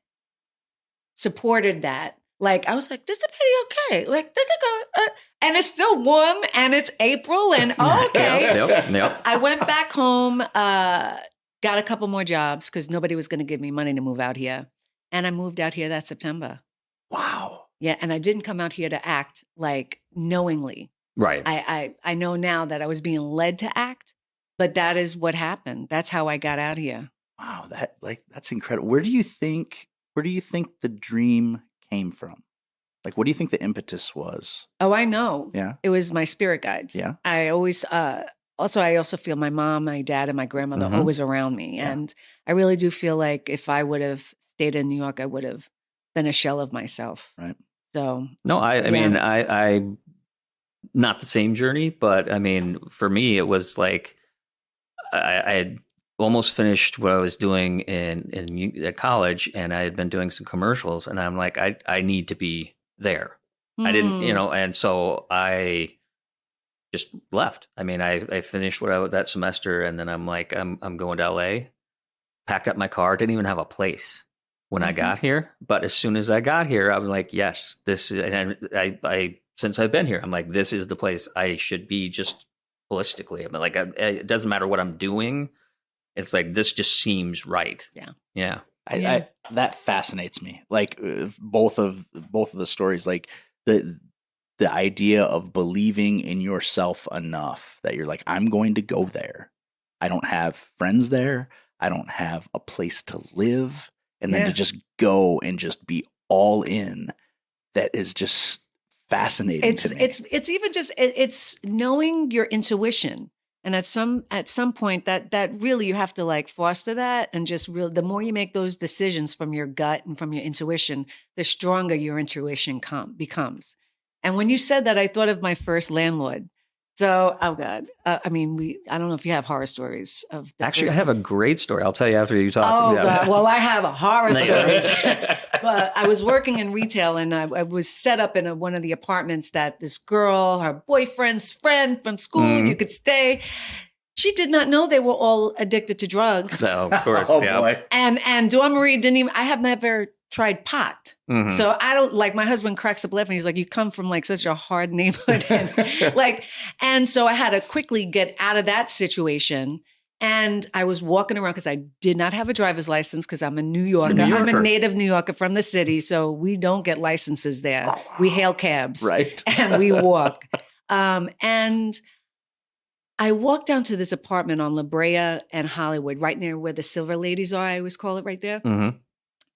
supported that. Like, I was like, this is pretty okay. Like, this is and it's still warm and it's April and okay. Yep. I went back home, got a couple more jobs because nobody was going to give me money to move out here. And I moved out here that September. Wow. Yeah. And I didn't come out here to act like knowingly. Right. I know now that I was being led to act, but that is what happened. That's how I got out here. Wow. That's incredible. Where do you think the dream came from? Like, what do you think the impetus was? Oh, I know. Yeah. It was my spirit guides. Yeah. I always, I also feel my mom, my dad, and my grandmother always around me. Yeah. And I really do feel like if I would have stayed in New York, I would have been a shell of myself. Right. So. No, I mean, I not the same journey, but I mean, for me, it was like, I had almost finished what I was doing at college, and I had been doing some commercials, and I'm like, I need to be there. I didn't, and so I just left. I mean, I finished that semester, and then I'm like, I'm going to LA, packed up my car, didn't even have a place when I got here. But as soon as I got here, I was like, yes, and I since I've been here, I'm like, this is the place I should be just holistically. I mean, like, it doesn't matter what I'm doing. It's like, this just seems right. Yeah. I that fascinates me. Like, both of the stories, like the idea of believing in yourself enough that you're like, I'm going to go there. I don't have friends there. I don't have a place to live. And then to just go and just be all in. That is just fascinating to me. It's even just, it's knowing your intuition. And at some point that really you have to like foster that, and just the more you make those decisions from your gut and from your intuition, the stronger your intuition becomes. And when you said that, I thought of my first landlord. So, oh God, I mean, I don't know if you have horror stories of. Actually, I have a great story. I'll tell you after you talk. Oh God, well, I have a horror stories. But I was working in retail, and I was set up in one of the apartments that this girl, her boyfriend's friend from school, you could stay. She did not know they were all addicted to drugs. So, of course, boy. And DawnMarie didn't even. I have never tried pot. So I don't, like, my husband cracks up laughing. He's like, you come from like such a hard neighborhood. And so I had to quickly get out of that situation. And I was walking around because I did not have a driver's license because I'm a New Yorker. I'm a native New Yorker from the city. So we don't get licenses there. Oh, wow. We hail cabs. Right. And we walk. And I walked down to this apartment on La Brea and Hollywood, right near where the Silver Ladies are. I always call it right there.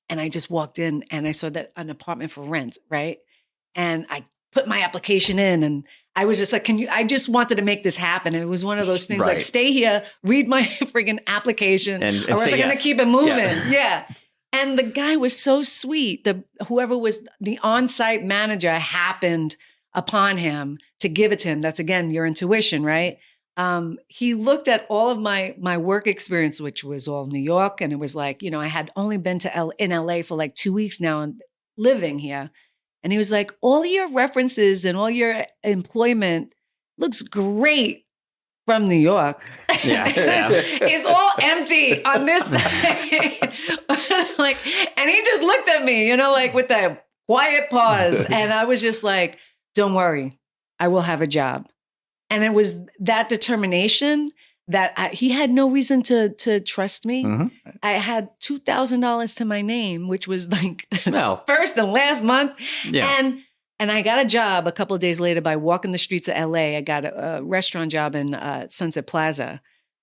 And I just walked in and I saw that an apartment for rent, right? And I put my application in, and I was just like, I just wanted to make this happen. And it was one of those things like, stay here, read my friggin' application, and or else I'm going to keep it moving. Yeah. And the guy was so sweet. Whoever was the on-site manager happened upon him to give it to him. That's, again, your intuition, right? He looked at all of my work experience, which was all New York. And it was like, I had only been in LA for like 2 weeks now and living here. And he was like, all your references and all your employment looks great from New York. Yeah. It's all empty on this side. And he just looked at me, like with that quiet pause. And I was just like, don't worry, I will have a job. And it was that determination that he had no reason to trust me. I had $2,000 to my name, which was like first and last month. Yeah. And I got a job a couple of days later by walking the streets of LA. I got a restaurant job in Sunset Plaza.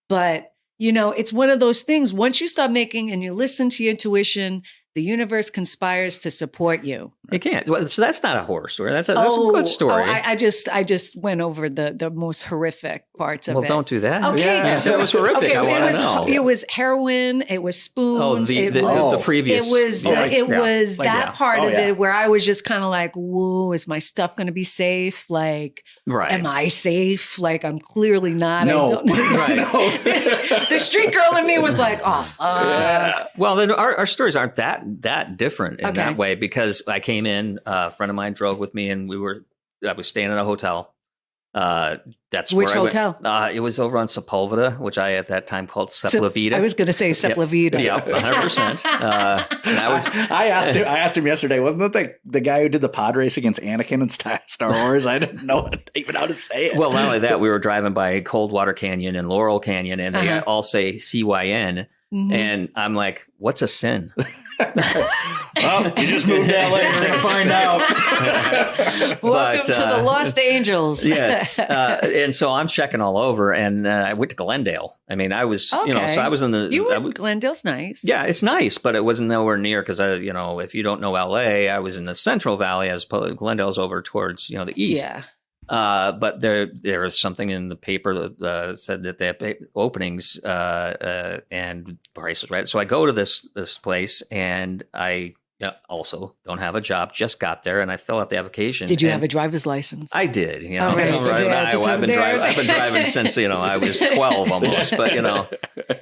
But, it's one of those things. Once you start making and you listen to your intuition, the universe conspires to support you. You can't. Well, so that's not a horror story. That's a good story. I just went over the most horrific parts of it. Well, don't do that. Okay. Yeah. It was horrific. Okay, I want to know. It was heroin. It was spoons. The previous. It was Like, that part of yeah. it where I was just kind of like, whoa, is my stuff going to be safe? Like, am I safe? Like, I'm clearly not. No. The street girl in me was like, oh, Yeah. Well, then our stories aren't that different in that way, because I came in, a friend of mine drove with me, and I was staying in a hotel. That's which where hotel? I went. It was over on Sepulveda, which I at that time called Sepulveda. I was going to say Sepulveda. Yeah, 100%. I asked him yesterday, wasn't that the guy who did the pod race against Anakin in Star Wars? I didn't know even how to say it. Well, not only that, we were driving by Coldwater Canyon and Laurel Canyon, and they all say CYN. Mm-hmm. And I'm like, what's a sin? Well, you just moved to LA. We're going to find out. Welcome to the Lost Angels. Yes. And so I'm checking all over, and I went to Glendale. I mean, I was, so I was in the... Glendale's nice. Yeah, it's nice, but it wasn't nowhere near, because, if you don't know LA, I was in the Central Valley, as opposed to Glendale's over towards, the east. Yeah. But there was something in the paper that said that they have openings, and price was right. So I go to this place, and I also don't have a job. Just got there, and I fill out the application. Did you have a driver's license? I did. Right. So right in Iowa, I've been driving since I was 12 almost. But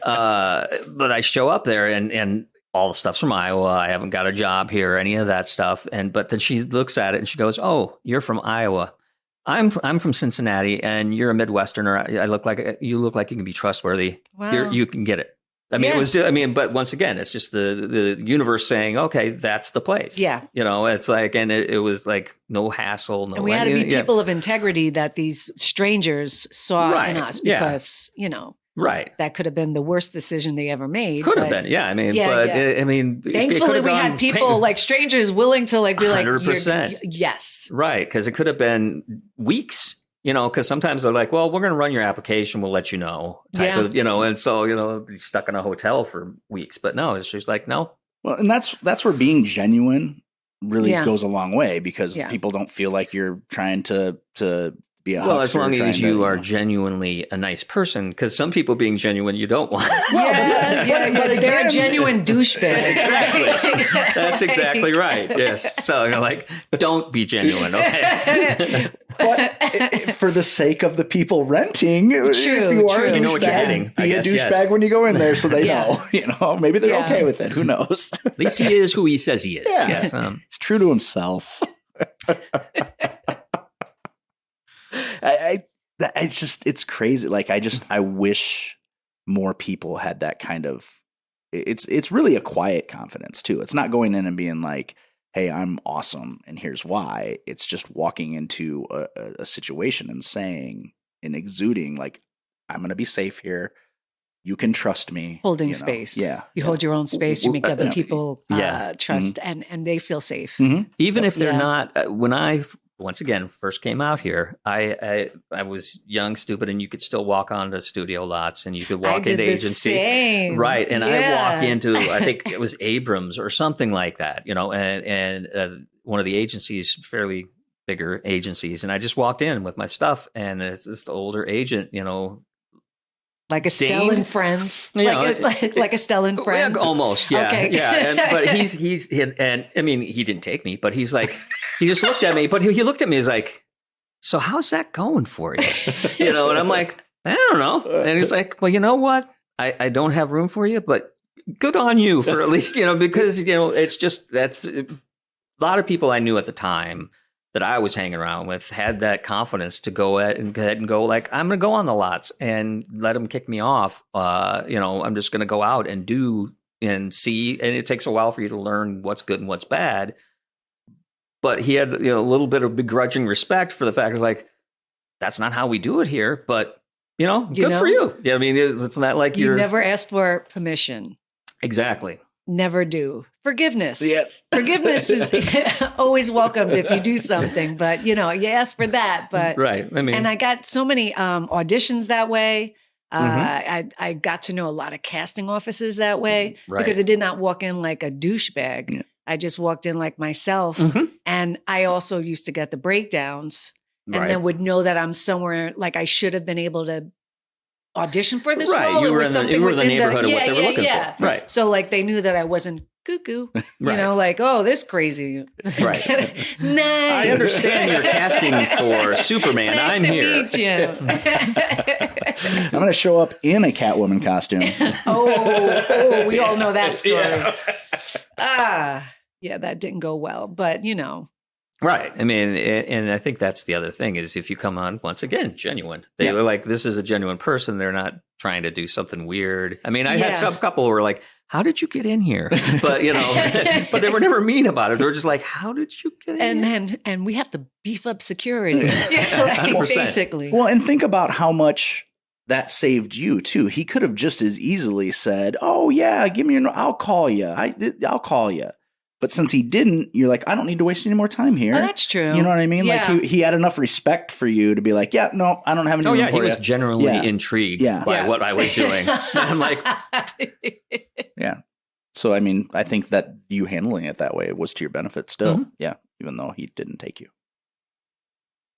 but I show up there, and all the stuff's from Iowa. I haven't got a job here, any of that stuff. But then she looks at it and she goes, "Oh, you're from Iowa. I'm from Cincinnati, and you're a Midwesterner. You look like you can be trustworthy. Wow. You can get it." I mean, but once again, it's just the universe saying, "Okay, that's the place." Yeah. It's like, and it was like no hassle. No, and we had to be people of integrity that these strangers saw in us, because right. That could have been the worst decision they ever made. Could have been, yeah. I mean, thankfully we had people like strangers willing to be 100%. Yes, right, because it could have been weeks. Because sometimes they're like, "Well, we're going to run your application. We'll let you know." And so be stuck in a hotel for weeks. But no, she's like, no. Well, and that's where being genuine really goes a long way, because people don't feel like you're trying to be a as long as you are genuinely a nice person, because some people being genuine you don't want. But they're a genuine douchebag. Exactly. That's exactly right. Yes. So don't be genuine. Okay. But for the sake of the people renting, if you are a you know what you're getting. Be a douchebag when you go in there, so they know. Maybe they're okay with it. Who knows? At least he is who he says he is. Yeah. Yes. He's true to himself. It's crazy. Like, I wish more people had that kind of, it's really a quiet confidence too. It's not going in and being like, "Hey, I'm awesome, and here's why." It's just walking into a situation and saying and exuding, like, "I'm going to be safe here. You can trust me." Holding space. Yeah. You hold your own space. You make other people trust, and they feel safe. Mm-hmm. Even if they're not, when I once again first came out here, I was young, stupid, and you could still walk onto studio lots, and you could walk into agency. Same. Right. And I walk into, I think it was Abrams or something like that, and one of the agencies, fairly bigger agencies. And I just walked in with my stuff, and it's this older agent, like Estelle and Friends, like Estelle and Friends, almost, yeah, okay. yeah. But I mean, he didn't take me, but he's like, he just looked at me, but he looked at me, he's like, "So how's that going for you?" And I'm like, "I don't know." And he's like, "Well, you know what? I don't have room for you, but good on you for at least, because it's just that's a lot of people I knew at the time that I was hanging around with had that confidence to go ahead and go like, "I'm going to go on the lots and let them kick me off. I'm just going to go out and do and see." And it takes a while for you to learn what's good and what's bad. But he had, a little bit of begrudging respect for the fact of like, that's not how we do it here. But, good for you. Yeah, I mean, it's not like you never asked for permission. Exactly. Never do. Forgiveness. Yes. Forgiveness is always welcomed if you do something, but you ask for that. But right. I mean, and I got so many auditions that way. I got to know a lot of casting offices that way because I did not walk in like a douchebag. Yeah. I just walked in like myself, And I also used to get the breakdowns and then would know that I'm somewhere, like I should have been able to audition for this role. You were in the neighborhood of what they were looking for. Right. So like they knew that I wasn't cuckoo, you know, like, oh, this crazy. Right. Nice. I understand you're casting for Superman. Nice I'm to here. meet you. I'm going to show up in a Catwoman costume. Oh, we all know that story. Yeah, that didn't go well, but you know. Right. I mean, and I think that's the other thing is if you come on, once again, genuine. They were like, this is a genuine person. They're not trying to do something weird. I mean, I had some couple who were like, how did you get in here? But, you know, but they were never mean about it. They were just like, how did you get in here? And we have to beef up security. Basically. Well, and think about how much that saved you, too. He could have just as easily said, oh, yeah, give me your, I'll call you. I'll call you. But since he didn't, you're like, I don't need to waste any more time here. Oh, that's true. You know what I mean? Yeah. Like he had enough respect for you to be like, yeah, no, I don't have any room for he was you. genuinely intrigued by what I was doing. I'm like, yeah. So, I mean, I think that you handling it that way was to your benefit still. Mm-hmm. Yeah. Even though he didn't take you.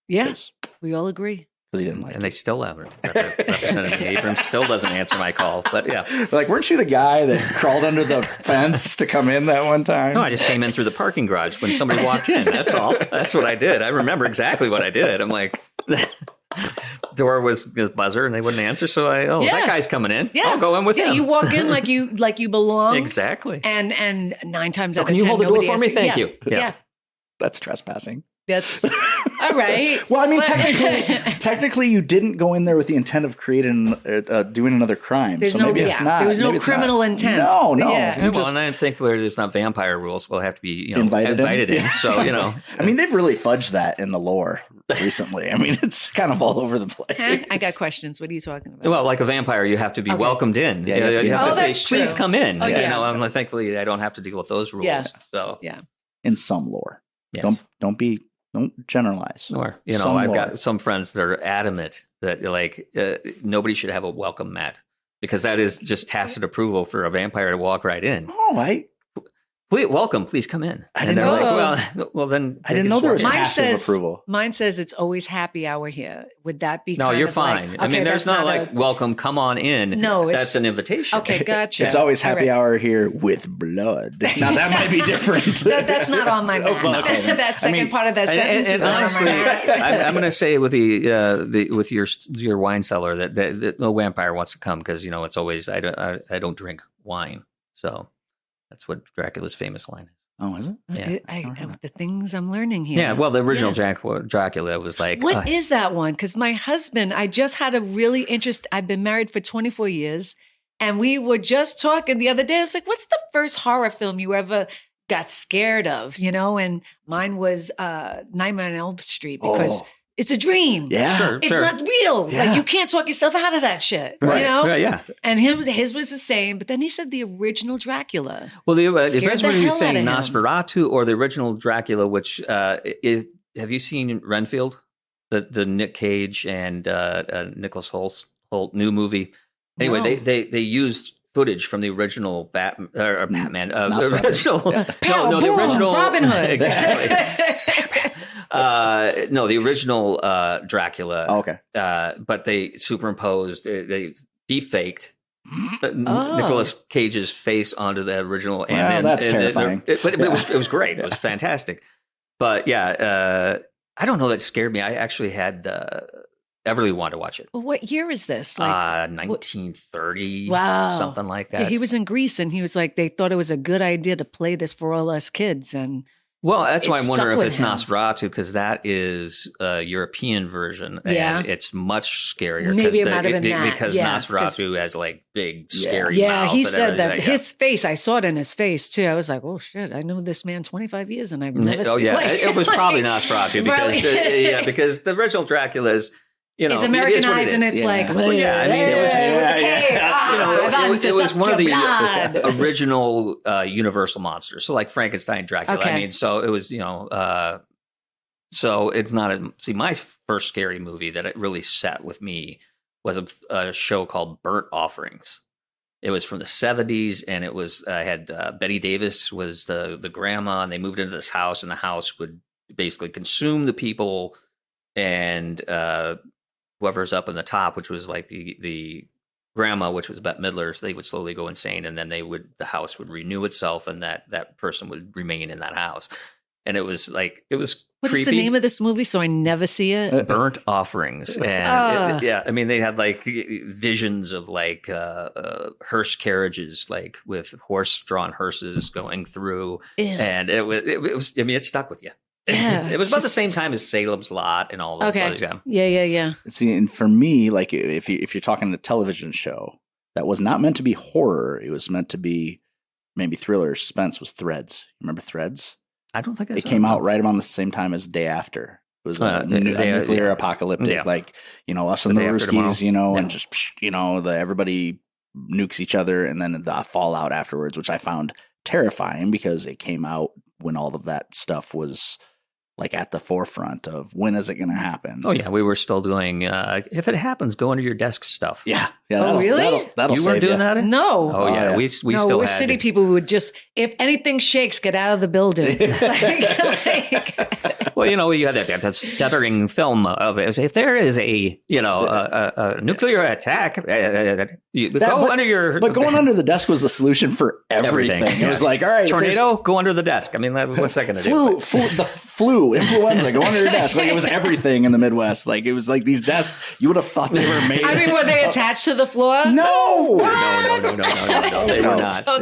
Yeah. We all agree. Because he didn't like and they still haven't. Representative Abrams still doesn't answer my call. But yeah. Like, weren't you the guy that crawled under the fence to come in that one time? No, I just came in through the parking garage when somebody walked in. That's all. That's what I did. I remember exactly what I did. I'm like, door was buzzer and they wouldn't answer. So that guy's coming in. Yeah. I'll go in with him. You walk in like you belong. Exactly. And 9 times out of 10, can you hold the door for me? Thank you. Yeah. That's trespassing. That's all right. Well, I mean, technically, you didn't go in there with the intent of creating, doing another crime. There's so maybe it's not. There was no criminal intent. No. Yeah. Well, and I think there's not vampire rules. We'll have to be invited in. So I mean, they've really fudged that in the lore recently. I mean, it's kind of all over the place. I got questions. What are you talking about? Well, like a vampire, you have to be welcomed in. Yeah, you have to say, please true. come in. Oh, yeah. I'm like, thankfully, I don't have to deal with those rules. Yeah. So in some lore, yes. Don't generalize. Or, I've got some friends that are adamant that nobody should have a welcome mat because that is just tacit approval for a vampire to walk right in. Oh, please come in. I didn't know. Like, well, then I didn't know there was passive approval. Mine says it's always happy hour here. Would that be? No, you're fine. Like, I mean, there's not like welcome, come on in. No, that's an invitation. Okay, gotcha. It's always happy hour here with blood. Now that might be different. That's not on my map. Okay. That second part of that sentence is honestly, not on my map. I'm going to say with with your wine cellar that no vampire wants to come because it's always I don't drink wine, so that's what Dracula's famous line is. Oh, is it? Yeah. The things I'm learning here. Yeah, well, the original Dracula was like... What is that one? Because my husband, I just had a really I've been married for 24 years, and we were just talking the other day. I was like, what's the first horror film you ever got scared of? And mine was Nightmare on Elm Street because... It's a dream. Yeah, sure. It's not real. Yeah. Like you can't talk yourself out of that shit. Right. Right, yeah. And his was the same, but then he said the original Dracula. Well, it depends whether you're saying him. Nosferatu or the original Dracula. Which have you seen Renfield, the Nick Cage and Nicholas Holt new movie? Anyway, No. they used footage from the original Batman. Nosferatu. The original, the original Robin Hood. Exactly. The original Dracula. Oh, okay. But they superimposed, they deep-faked Nicolas Cage's face onto the original. And that's terrifying. It was great. It was fantastic. But yeah, I don't know that scared me. I actually had Everly wanted to watch it. Well, what year is this? 1930. Wow. Something like that. Yeah, he was in Greece and he was like, they thought it was a good idea to play this for all us kids. And well, that's why I'm wondering if it's him. Nosferatu, because that is a European version. And it's much scarier. Maybe it might have been that. Because Nosferatu has like big, scary Yeah, mouth he and said that. everything. His face, I saw it in his face too. I was like, oh shit, I know this man 25 years and I've never seen it was probably Nosferatu because, because the original Dracula is, it's Americanized and it's like, well, yeah, I mean, it was one of the original Universal monsters. So like Frankenstein, Dracula. Okay. I mean, so it was, so it's not my first scary movie that it really sat with me was a show called Burnt Offerings. It was from the 70s, and it was had Betty Davis was the grandma, and they moved into this house, and the house would basically consume the people, and whoever's up in the top, which was like the grandma, which was Bette Midler, so they would slowly go insane, and then the house would renew itself, and that person would remain in that house. And it was What creepy. is the name of this movie so I never see it? Burnt Offerings. And they had like visions of like hearse carriages, like with horse-drawn hearses going through. Ew. And it was, I mean, it stuck with you. Yeah. It was about the same time as Salem's Lot and all those others. Yeah. See, and for me, like if you're talking a television show that was not meant to be horror, it was meant to be maybe thriller, suspense, was Threads. Remember Threads? I don't think it came out right around the same time as Day After. It was a nuclear apocalyptic, like, us and the Ruskies, and just, everybody nukes each other, and then the fallout afterwards, which I found terrifying because it came out when all of that stuff was like at the forefront of when is it going to happen? Oh yeah, we were still doing. If it happens, go under your desk stuff. Yeah. Oh really? That'll you save weren't doing that? No. Oh yeah, we still we're had city people who would just, if anything shakes, get out of the building. Well, you had that stuttering film of if there is a nuclear attack, go under your. But going under the desk was the solution for everything. It was like, all right, tornado, go under the desk. I mean, what's that going to do? The flu, influenza, go under your desk. Like it was everything in the Midwest. Like it was like these desks. You would have thought they were made. I mean, were they attached to the floor? No. No, they were not. So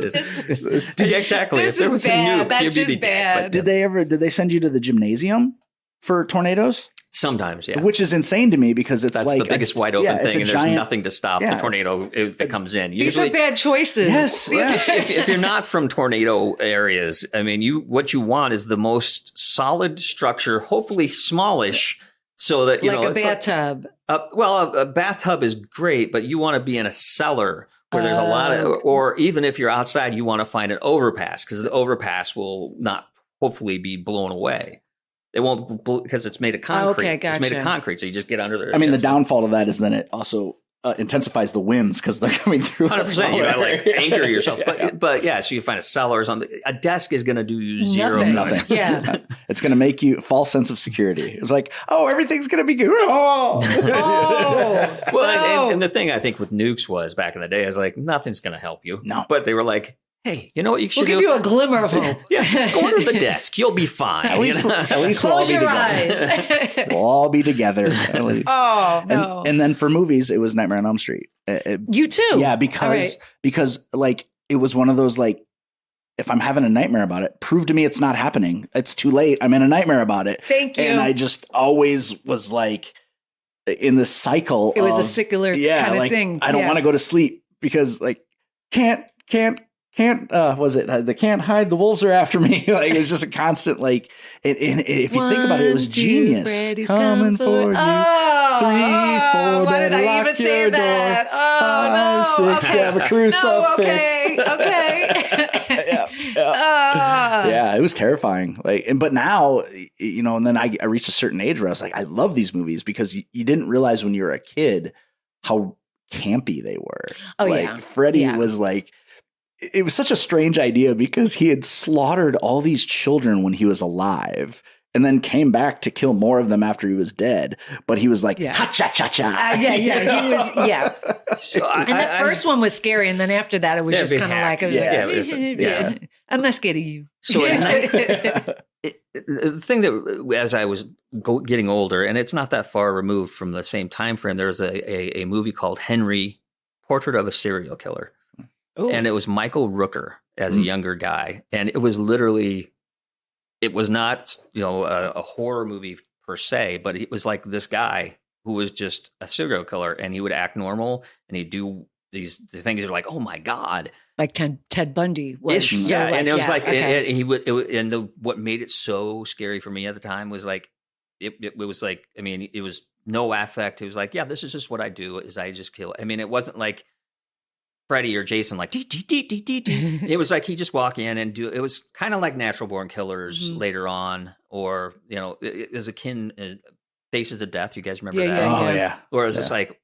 Exactly. If there was a nuke, that's just bad. Did they send you to the gymnasium for tornadoes? Sometimes, yeah. Which is insane to me because it's that's like the biggest wide open thing, and there's nothing to stop the tornado if it comes in. These are bad choices. Yes. If you're not from tornado areas, I mean, what you want is the most solid structure, hopefully smallish, so that like a bathtub. A bathtub is great, but you want to be in a cellar where there's a lot of, or even if you're outside, you want to find an overpass because the overpass will not hopefully be blown away. It won't because it's made of concrete. Okay, gotcha. It's made of concrete, so you just get under there. I mean, the downfall of that is then it also intensifies the winds because they're coming through. 100%. You gotta like anchor yourself, but yeah. So you find a cellar or something. A desk is going to do you zero nothing. Yeah, it's going to make you a false sense of security. It's like, oh, everything's going to be good. Oh, well, and the thing I think with nukes was back in the day, I was like, nothing's going to help you. No, but they were like, hey, you know what you should do? We'll give you a glimmer of hope. Yeah, go under the desk. You'll be fine. At least we'll all be your together. Eyes. We'll all be together. At least. Oh no! And then for movies, it was Nightmare on Elm Street. You too? Yeah, because like it was one of those like, if I'm having a nightmare about it, prove to me it's not happening. It's too late. I'm in a nightmare about it. Thank you. And I just always was like in this cycle. It was a secular kind of thing. I don't want to go to sleep because like can't was it the can't hide, the wolves are after me. Like it was just a constant like and if you think about it, it was genius. Freddy's coming for you. 3, 4, why did I even say that? Oh, 5, 6, grab a crucifix. Okay. Yeah, it was terrifying. Like, but now, and then I reached a certain age where I was like, I love these movies because you didn't realize when you were a kid how campy they were. Oh, like, yeah. Freddy was like, it was such a strange idea because he had slaughtered all these children when he was alive and then came back to kill more of them after he was dead. But he was like, ha-cha-cha-cha. He was, So that first one was scary. And then after that, it was just kind of like, I'm not scared of you. So the thing that, as I was getting older, and it's not that far removed from the same time frame, there was a movie called Henry, Portrait of a Serial Killer. Ooh. And it was Michael Rooker as a younger guy. And it was literally, it was not, a horror movie per se, but it was like this guy who was just a serial killer and he would act normal and he'd do the things that are like, oh my God. Like Ted Bundy was. Yeah. And it was what made it so scary for me at the time was like, it was like, I mean, it was no affect. It was like, yeah, this is just what I do is I just kill. I mean, it wasn't like Freddy or Jason, like, it was like he just walk in and do, it was kind of like Natural Born Killers later on, or, as akin Faces of Death. You guys remember Yeah, that? yeah, Oh yeah. yeah. Or is this like,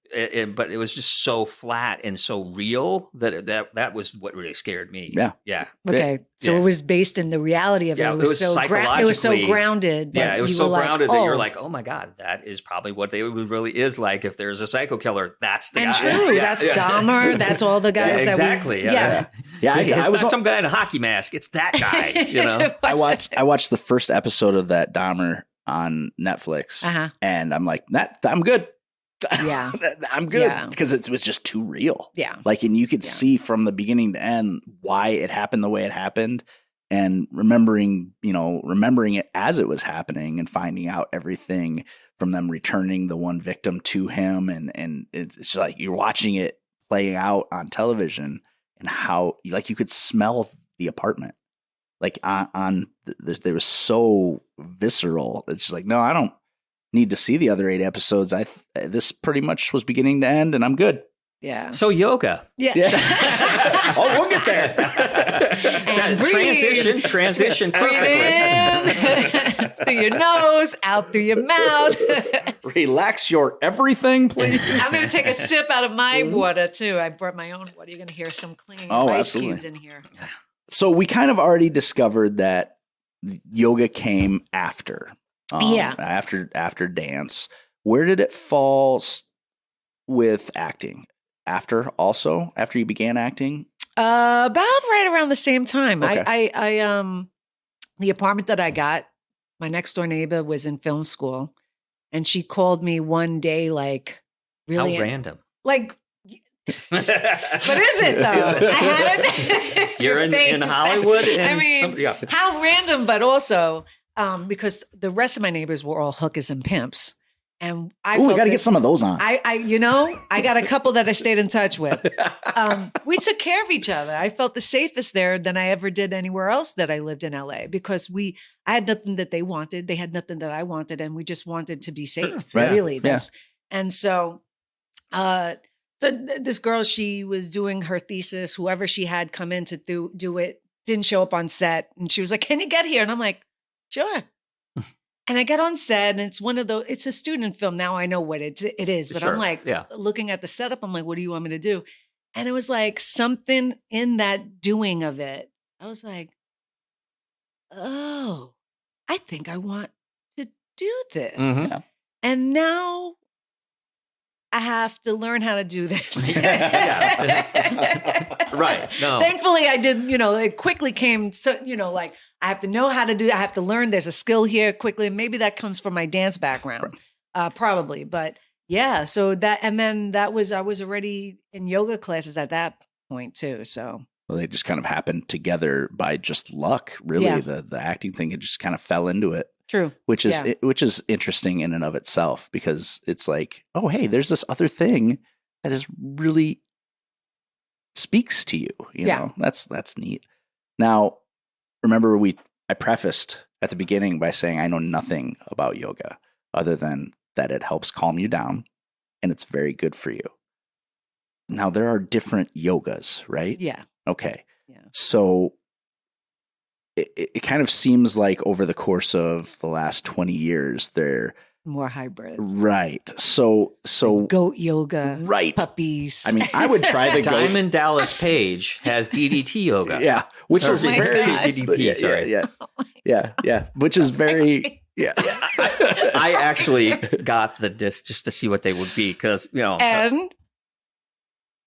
but it was just so flat and so real that was what really scared me. Yeah. Yeah. Okay, so Yeah. it was based in the reality of it. Yeah, It was so psychologically grounded. Yeah, that it was you so were grounded like, that you're oh. like, oh my God, that is probably what they really is like. If there's a psycho killer, that's the And guy. true, Yeah, that's yeah. Dahmer. That's all the guys that exactly. we, yeah. Yeah, It's I was not some guy in a hockey mask. It's that guy. You know. I watched the first episode of that Dahmer on Netflix, and I'm like, I'm good. Yeah. I'm good because it was just too real. Yeah. Like, and you could see from the beginning to end why it happened the way it happened, and remembering it as it was happening and finding out everything from them returning the one victim to him. And it's just like you're watching it play out on television and how like you could smell the apartment. Like they were so visceral. It's just like, no, I don't need to see the other 8 episodes. This pretty much was beginning to end, and I'm good. Yeah. So yoga. Yeah. Oh, we'll get there. And Transition breathe perfectly. in through your nose, out through your mouth. Relax your everything, please. I'm going to take a sip out of my water too. I brought my own water. You're going to hear some clean Oh, ice absolutely. cubes in here. So we kind of already discovered that yoga came after. After dance. Where did it fall with acting? After you began acting? About right around the same time. Okay. I the apartment that I got, my next door neighbor was in film school, and she called me one day, like, really How random. like. What is it though? I had it. You're in Hollywood. I mean, how random, but also because the rest of my neighbors were all hookers and pimps, and we got to get some of those on. I got a couple that I stayed in touch with. We took care of each other. I felt the safest there than I ever did anywhere else that I lived in LA because I had nothing that they wanted, they had nothing that I wanted, and we just wanted to be safe. Right. Really, Yeah. And so. So this girl, she was doing her thesis. Whoever she had come in to do it didn't show up on set, and she was like, "Can you get here?" And I'm like, "Sure." And I got on set, and it's one of those. It's a student film. Now I know what it is, but Sure. I'm like looking at the setup. I'm like, "What do you want me to do?" And it was like something in that doing of it. I was like, "Oh, I think I want to do this." Mhm. And now I have to learn how to do this. Right. No. Thankfully, I did, it quickly came. So, like I have to know how to do it. I have to learn. There's a skill here quickly. Maybe that comes from my dance background, probably. But yeah, so I was already in yoga classes at that point too. So. Well, they just kind of happened together by just luck, really. Yeah. The acting thing, it just kind of fell into it. True. Which is interesting in and of itself because it's like, oh, hey, there's this other thing that is really speaks to you. You know, that's neat. Now, remember I prefaced at the beginning by saying I know nothing about yoga other than that it helps calm you down and it's very good for you. Now, there are different yogas, right? Yeah. Okay. Yeah. So it kind of seems like over the course of the last 20 years, they're more hybrids. Right. So goat yoga, right. Puppies. I mean, I would try the Diamond Dallas Page has DDT yoga. Yeah. Which is very DDP, sorry. Yeah. Which is very I actually got the disc just to see what they would be because, and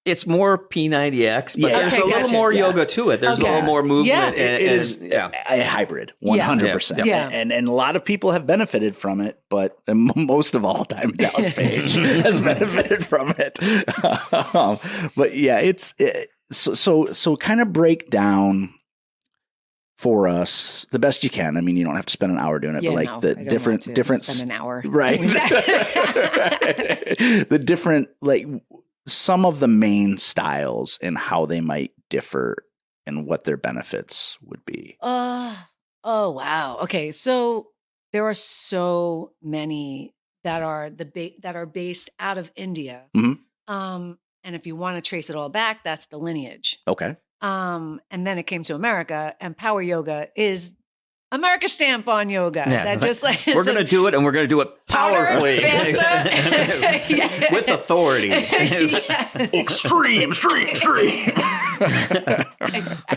it's more P90X, but there's a little more yoga to it. There's a little more movement. Yeah. It is a hybrid, 100%. Yeah. And a lot of people have benefited from it, but most of all, Diamond Dallas Page has benefited from it. But yeah, so kind of break down for us the best you can. I mean, you don't have to spend an hour doing it, but like the different spend an hour, right? The different some of the main styles and how they might differ and what their benefits would be. Oh, wow. Okay. So there are so many that are that are based out of India. Mm-hmm. And if you want to trace it all back, that's the lineage. Okay. And then it came to America, and power yoga is America stamp on yoga. Yeah, That just like we're going to do it, and we're going to do it powerfully, faster. with authority. Extreme.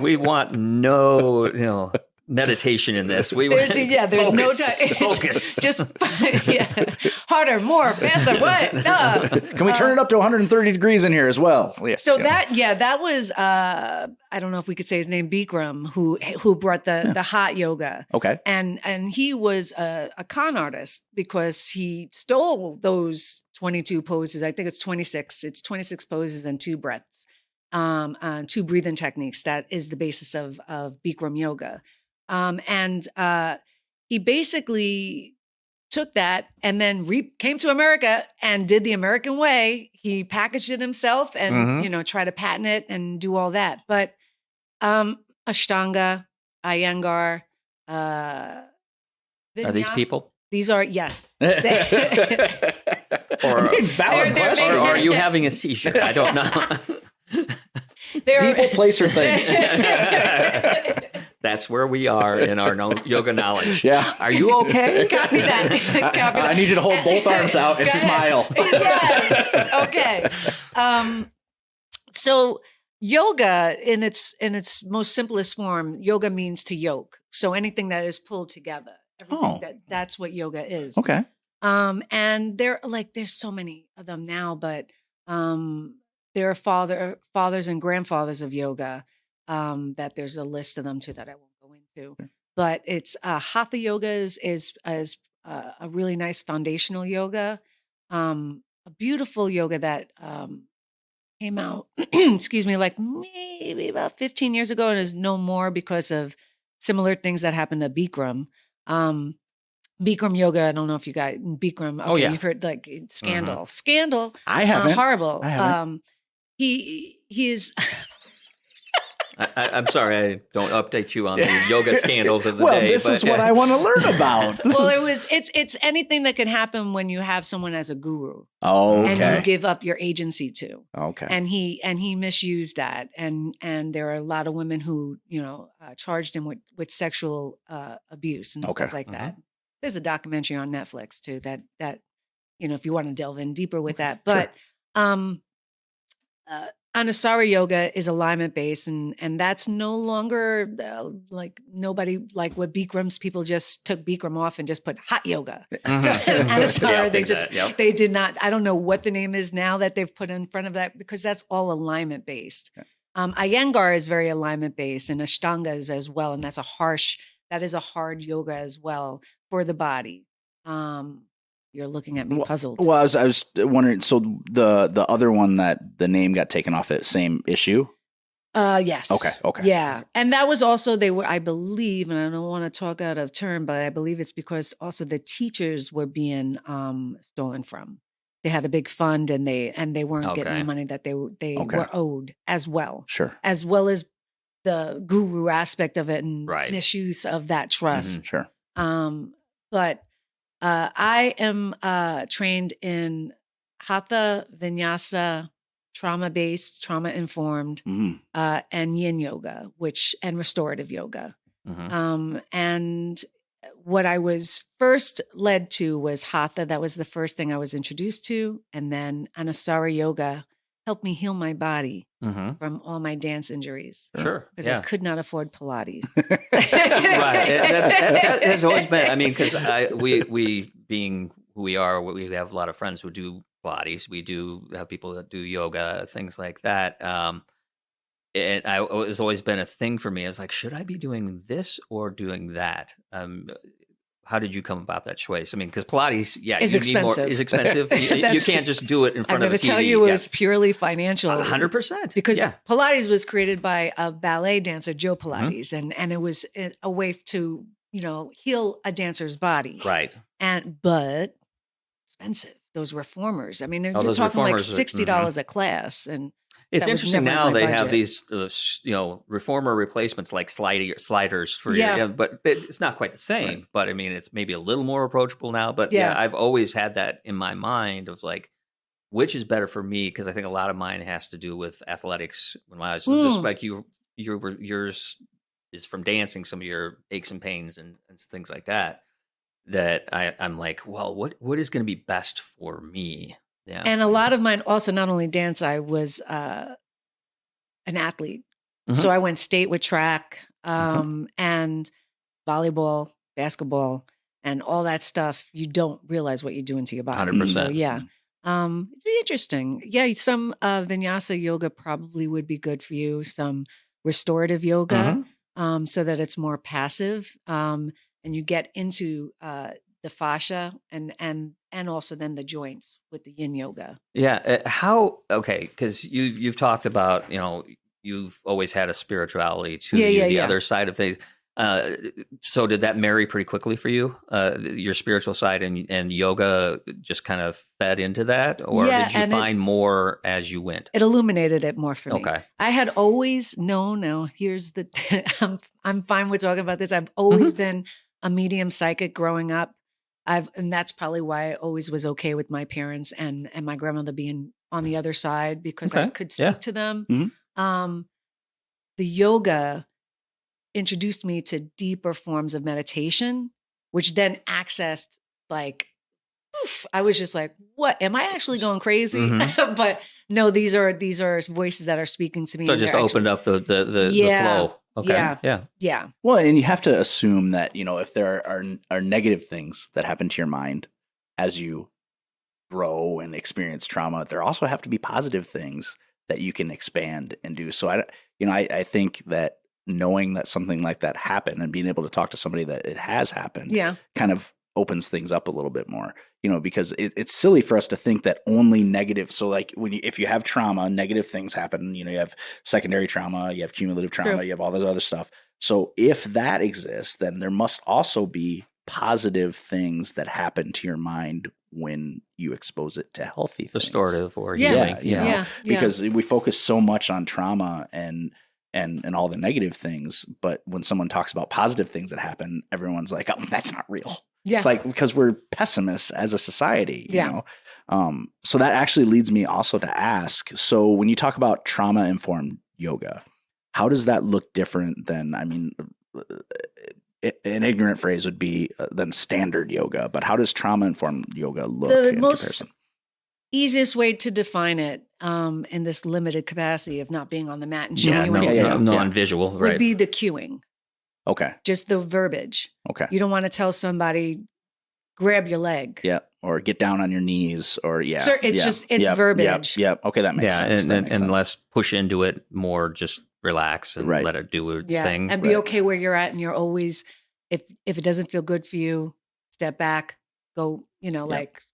We want no, meditation in this. There's no time. Focus. Just harder, more, faster. What? No. Can we turn it up to 130 degrees in here as well? So that was I don't know if we could say his name, Bikram, who brought the hot yoga. Okay. And he was a con artist because he stole those 22 poses. I think it's 26. It's 26 poses and 2 breaths, 2 breathing techniques. That is the basis of Bikram yoga. And he basically took that and then came to America and did the American way. He packaged it himself and, try to patent it and do all that. But Ashtanga, Iyengar, Are these people? These are, yes. Valid question. Or are you having a seizure? I don't know. People, place, or thing. That's where we are in our yoga knowledge. Yeah. Are you okay? Copy that. I need you to hold both arms out and smile. Yes. Okay. So yoga in its most simplest form, yoga means to yoke. So anything that is pulled together. That's what yoga is. Okay. And there's so many of them now, but there are fathers and grandfathers of yoga. That there's a list of them too that I won't go into. But it's Hatha yoga is a really nice foundational yoga, a beautiful yoga that came out, excuse me, like maybe about 15 years ago, and is no more because of similar things that happened to Bikram. Bikram yoga. I don't know if you got Bikram. Okay, oh yeah, you've heard like Scandal. Scandal. I haven't. Horrible. I haven't. He is. I'm sorry, I don't update you on the yoga scandals of the day. Well, this is what I want to learn about. It's anything that can happen when you have someone as a guru. Oh, okay. And you give up your agency to. Okay. And he misused that. And there are a lot of women who, charged him with sexual abuse and stuff like that. There's a documentary on Netflix too that if you want to delve in deeper with that. But Anusara yoga is alignment based, and that's no longer like nobody like what Bikram's people just took Bikram off and just put hot yoga. So Anusara, they did not. I don't know what the name is now that they've put in front of that because that's all alignment based. Iyengar is very alignment based, and Ashtanga is as well, and that is a hard yoga as well for the body. You're looking at me puzzled. Well, I was wondering. So the other one that the name got taken off it, same issue. Yes. Okay. Yeah, and that was also I believe, and I don't want to talk out of turn, but I believe it's because also the teachers were being stolen from. They had a big fund, and they weren't getting the money that they were owed as well. Sure. As well as the guru aspect of it and misuse of that trust. Sure. But. I am trained in Hatha, Vinyasa, trauma-based, trauma-informed, and Yin yoga, and restorative yoga. And what I was first led to was Hatha. That was the first thing I was introduced to. And then Anusara yoga helped me heal my body from all my dance injuries. Sure. Because I could not afford Pilates. That has always been, I mean, because we being who we are, we have a lot of friends who do Pilates. We do have people that do yoga, things like that. And it's always been a thing for me. It's like, should I be doing this or doing that? How did you come about that choice? I mean, because Pilates, is expensive. Is expensive. You can't just do it in front of a TV. I'm going to tell you, it was purely financial. 100%. Because Pilates was created by a ballet dancer, Joe Pilates, and it was a way to, heal a dancer's body. Right. But expensive. Those reformers. I mean, you're talking like $60 a class, and it's interesting now they have these, reformer replacements like sliders for but it's not quite the same. Right. But I mean, it's maybe a little more approachable now. But I've always had that in my mind of like, which is better for me? Because I think a lot of mine has to do with athletics. When I was just like yours is from dancing, some of your aches and pains and things like that, that I'm like, well, what is going to be best for me? Yeah. And a lot of mine also, not only dance, I was an athlete. So I went state with track and volleyball, basketball, and all that stuff. You don't realize what you're doing to your body. 100%. So yeah. It'd be interesting. Yeah, some vinyasa yoga probably would be good for you. Some restorative yoga, so that it's more passive, and you get into the fascia and also then the joints with the yin yoga. Yeah. Because you've talked about, you've always had a spirituality to the other side of things. So did that marry pretty quickly for you? Your spiritual side and yoga just kind of fed into that? Or did you find more as you went? It illuminated it more for me. Okay. I had always known, now here's the, I'm fine with talking about this. I've always been a medium psychic growing up. And that's probably why I always was okay with my parents and my grandmother being on the other side, because I could speak to them. The yoga introduced me to deeper forms of meditation, which then accessed I was just like, what? Am I actually going crazy? But no, these are voices that are speaking to me. So it just opened up the flow. Okay. Yeah. Well, and you have to assume that, if there are negative things that happen to your mind as you grow and experience trauma, there also have to be positive things that you can expand and do. So I think that knowing that something like that happened and being able to talk to somebody that it has happened kind of opens things up a little bit more, because it's silly for us to think that only negative. So like if you have trauma, negative things happen, you have secondary trauma, you have cumulative trauma, you have all this other stuff. So if that exists, then there must also be positive things that happen to your mind when you expose it to healthy things. Restorative or healing. Because we focus so much on trauma and all the negative things, but when someone talks about positive things that happen, everyone's like, oh, that's not real. Yeah. It's like, because we're pessimists as a society, you know? So that actually leads me also to ask, so when you talk about trauma-informed yoga, how does that look different than, an ignorant phrase would be than standard yoga, but how does trauma-informed yoga look in comparison? Easiest way to define it in this limited capacity of not being on the mat and showing you anything. Non-visual, right? Would be the cueing. Okay. Just the verbiage. Okay. You don't want to tell somebody, grab your leg. Yeah. Or get down on your knees or It's verbiage. Yeah. Okay. That makes sense. And less push into it, more just relax and let it do its thing. And be okay where you're at. And you're always, if it doesn't feel good for you, step back, go,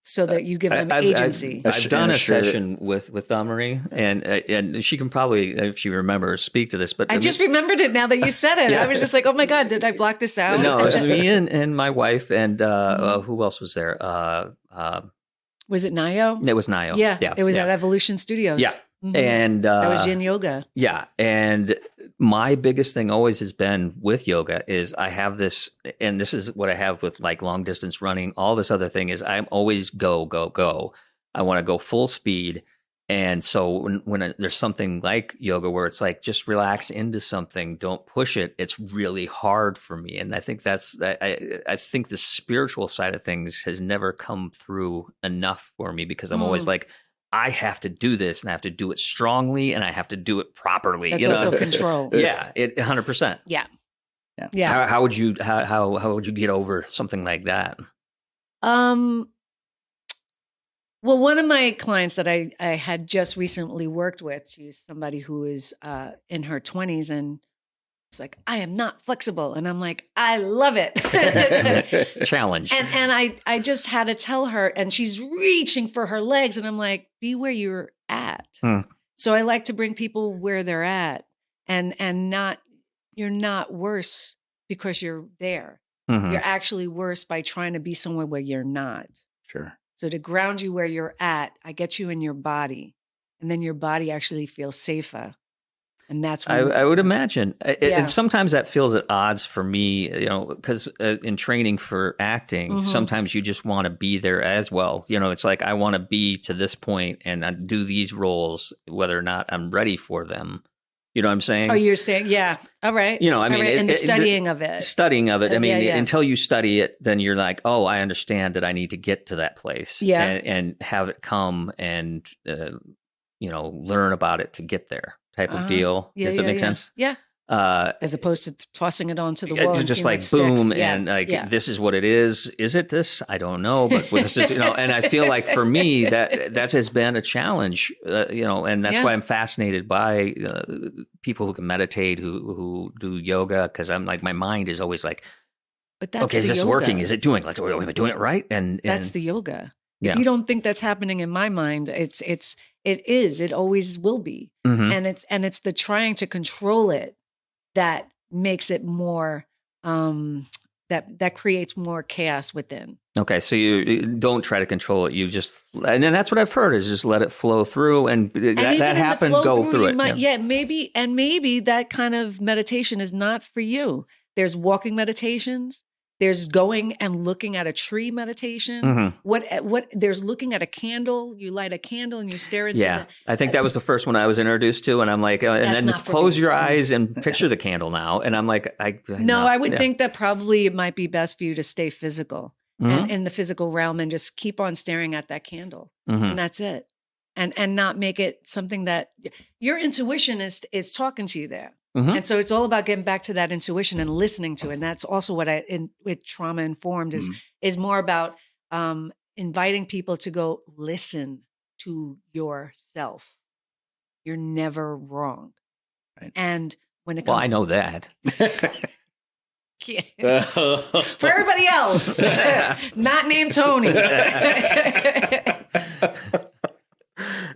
so that you give them agency. I've done a session with DawnMarie, and she can probably, if she remembers, speak to this. But I just remembered it now that you said it. I was just like, oh my God, did I block this out? No, it was me and my wife, and who else was there? Was it Nayo? It was Nayo. Yeah. It was at Evolution Studios. Yeah. Mm-hmm. And that was yin yoga. Yeah. And my biggest thing always has been with yoga is I have this, and this is what I have with like long distance running, all this other thing is I'm always go, go, go. I want to go full speed. And so when there's something like yoga where it's like, just relax into something, don't push it, it's really hard for me. And I think I think the spiritual side of things has never come through enough for me, because I'm always like, I have to do this and I have to do it strongly and I have to do it properly. That's also control. Yeah, 100%. Yeah. How would you get over something like that? Well, one of my clients that I had just recently worked with, she's somebody who is in her 20s, and it's like, I am not flexible. And I'm like, I love it. Challenge. And I just had to tell her, and she's reaching for her legs. And I'm like, be where you're at. So I like to bring people where they're at, and you're not worse because you're there. Mm-hmm. You're actually worse by trying to be somewhere where you're not. Sure. So to ground you where you're at, I get you in your body, and then your body actually feels safer. And that's when I would imagine. And sometimes that feels at odds for me, because in training for acting, sometimes you just want to be there as well. It's like, I want to be to this point and I do these roles, whether or not I'm ready for them. You know what I'm saying? Oh, you're saying, yeah. All right. You know, I mean, and the studying of it. Studying of it. I mean, yeah. until you study it, then you're like, oh, I understand that I need to get to that place. Yeah. And have it come and, learn about it to get there type of deal. Yeah, Does that make sense? Yeah. As opposed to tossing it onto the wall. It's and just seeing like what boom, sticks. and this is what it is. Is it this? I don't know, but this is, and I feel like for me that has been a challenge, and that's why I'm fascinated by people who can meditate, who do yoga, because I'm like, my mind is always like, but that's okay, is this working? Is it doing? Like, am I doing it right? And that's the yoga. Yeah. If you don't think that's happening in my mind, it is. It always will be, and it's the trying to control it that makes it more that creates more chaos within. Okay, so you don't try to control it. You just, and then that's what I've heard is just let it flow through, and that happened. Go through it. Maybe that kind of meditation is not for you. There's walking meditations. There's going and looking at a tree meditation. What there's looking at a candle. You light a candle and you stare into. Yeah, I think that was the first one I was introduced to, and I'm like, and then close your eyes and picture the candle now, and I'm like, I would think that probably it might be best for you to stay physical and in the physical realm and just keep on staring at that candle, and that's it, and not make it something that your intuition is talking to you there. And so it's all about getting back to that intuition and listening to it. And that's also what with Trauma Informed is more about inviting people to go listen to yourself. You're never wrong. Right. And when it comes, I know that. For everybody else, not named Tony.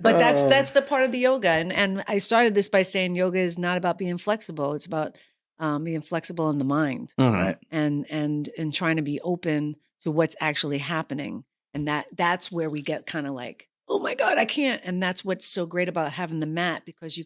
But that's the part of the yoga. And I started this by saying yoga is not about being flexible. It's about being flexible in the mind. Right. And trying to be open to what's actually happening. And that's where we get kind of like, oh my God, I can't. And that's what's so great about having the mat, because you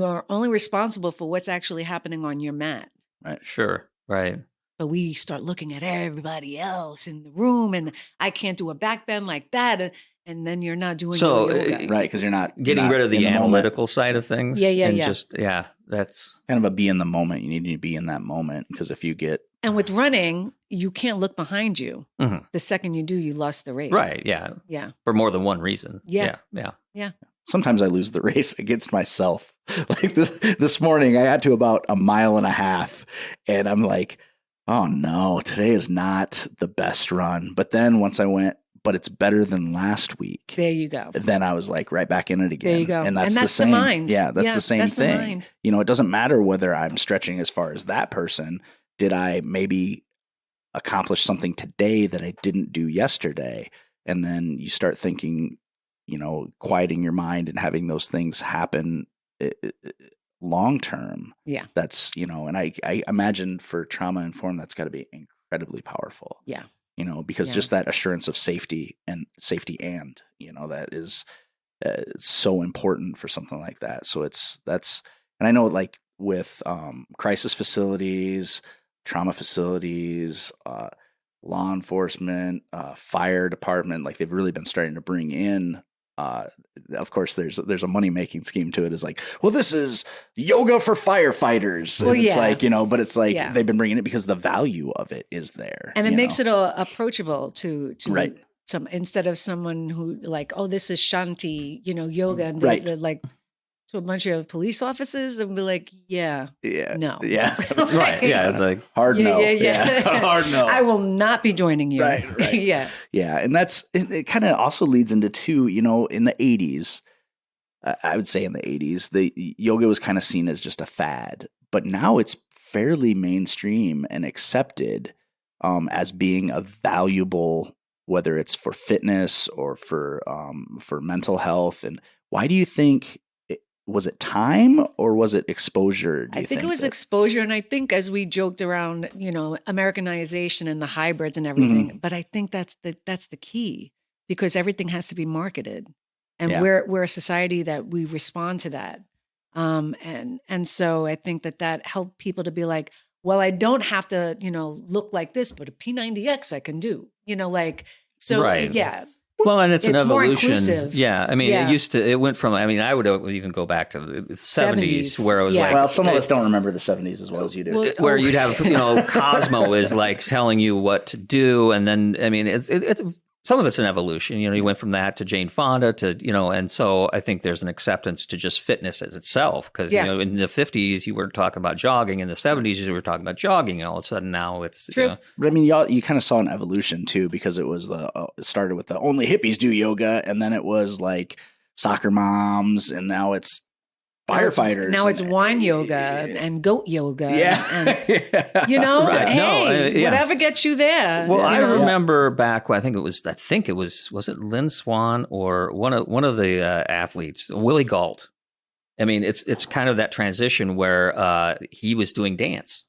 are only responsible for what's actually happening on your mat. Right. Sure. Right. But we start looking at everybody else in the room, and I can't do a back bend like that. And then you're not doing yoga. Right, because you're not getting rid of the analytical side of things. That's kind of a be in the moment. You need to be in that moment, because if you get... And with running, you can't look behind you. The second you do, you lost the race. Right, yeah. Yeah. For more than one reason. Yeah. Sometimes I lose the race against myself. Like this morning, I got to about 1.5 miles, and I'm like, oh no, today is not the best run. But then once I went, but it's better than last week. There you go. Then I was like right back in it again. There you go. And that's the same. Mind. Yeah, that's the same thing. The it doesn't matter whether I'm stretching as far as that person. Did I maybe accomplish something today that I didn't do yesterday? And then you start thinking, quieting your mind and having those things happen long term. Yeah. That's, and I imagine for Trauma Informed, that's got to be incredibly powerful. Yeah. Because just that assurance of safety and that is so important for something like that. So and I know like with crisis facilities, trauma facilities, law enforcement, fire department, like they've really been starting to bring in. Of course, there's a money making scheme to it. Is like, well, this is yoga for firefighters. Well, and it's like, but it's like they've been bringing it because the value of it is there, and it makes it approachable to right. Some instead of someone who like, oh, this is Shanti, yoga, and right. they're like to a bunch of police officers and be like, no, right, it's like hard no, hard no. I will not be joining you, right. yeah, and that's it. Kind of also leads into too, in the 80s, I would say in the 80s, the yoga was kind of seen as just a fad, but now it's fairly mainstream and accepted as being a valuable, whether it's for fitness or for mental health. And why do you think? Was it time or was it exposure? I think it was exposure. And I think as we joked around, Americanization and the hybrids and everything, but I think that's the key, because everything has to be marketed. And we're a society that we respond to that. And so I think that helped people to be like, well, I don't have to, look like this, but a P90X I can do, so right. yeah. Well, and it's an more evolution. inclusive. Yeah. I mean, it went from, I mean, I would even go back to the 70s where it was like. Well, some of us don't remember the 70s as well as you do. Where you'd have, Cosmo is like telling you what to do. And then, I mean, it's some of it's an evolution. You went from that to Jane Fonda to, and so I think there's an acceptance to just fitness as itself. Because, in the 50s, you were talking about jogging. In the 70s, you were talking about jogging. And all of a sudden now it's. True. But I mean, you kind of saw an evolution too, because it was it started with the only hippies do yoga. And then it was like soccer moms. And now it's firefighters. Now it's wine yoga and goat yoga. Yeah. And, Right. hey, whatever gets you there. Well, I remember back when I think it was it Lynn Swan or one of the athletes, Willie Gault. I mean, it's kind of that transition where he was doing dance.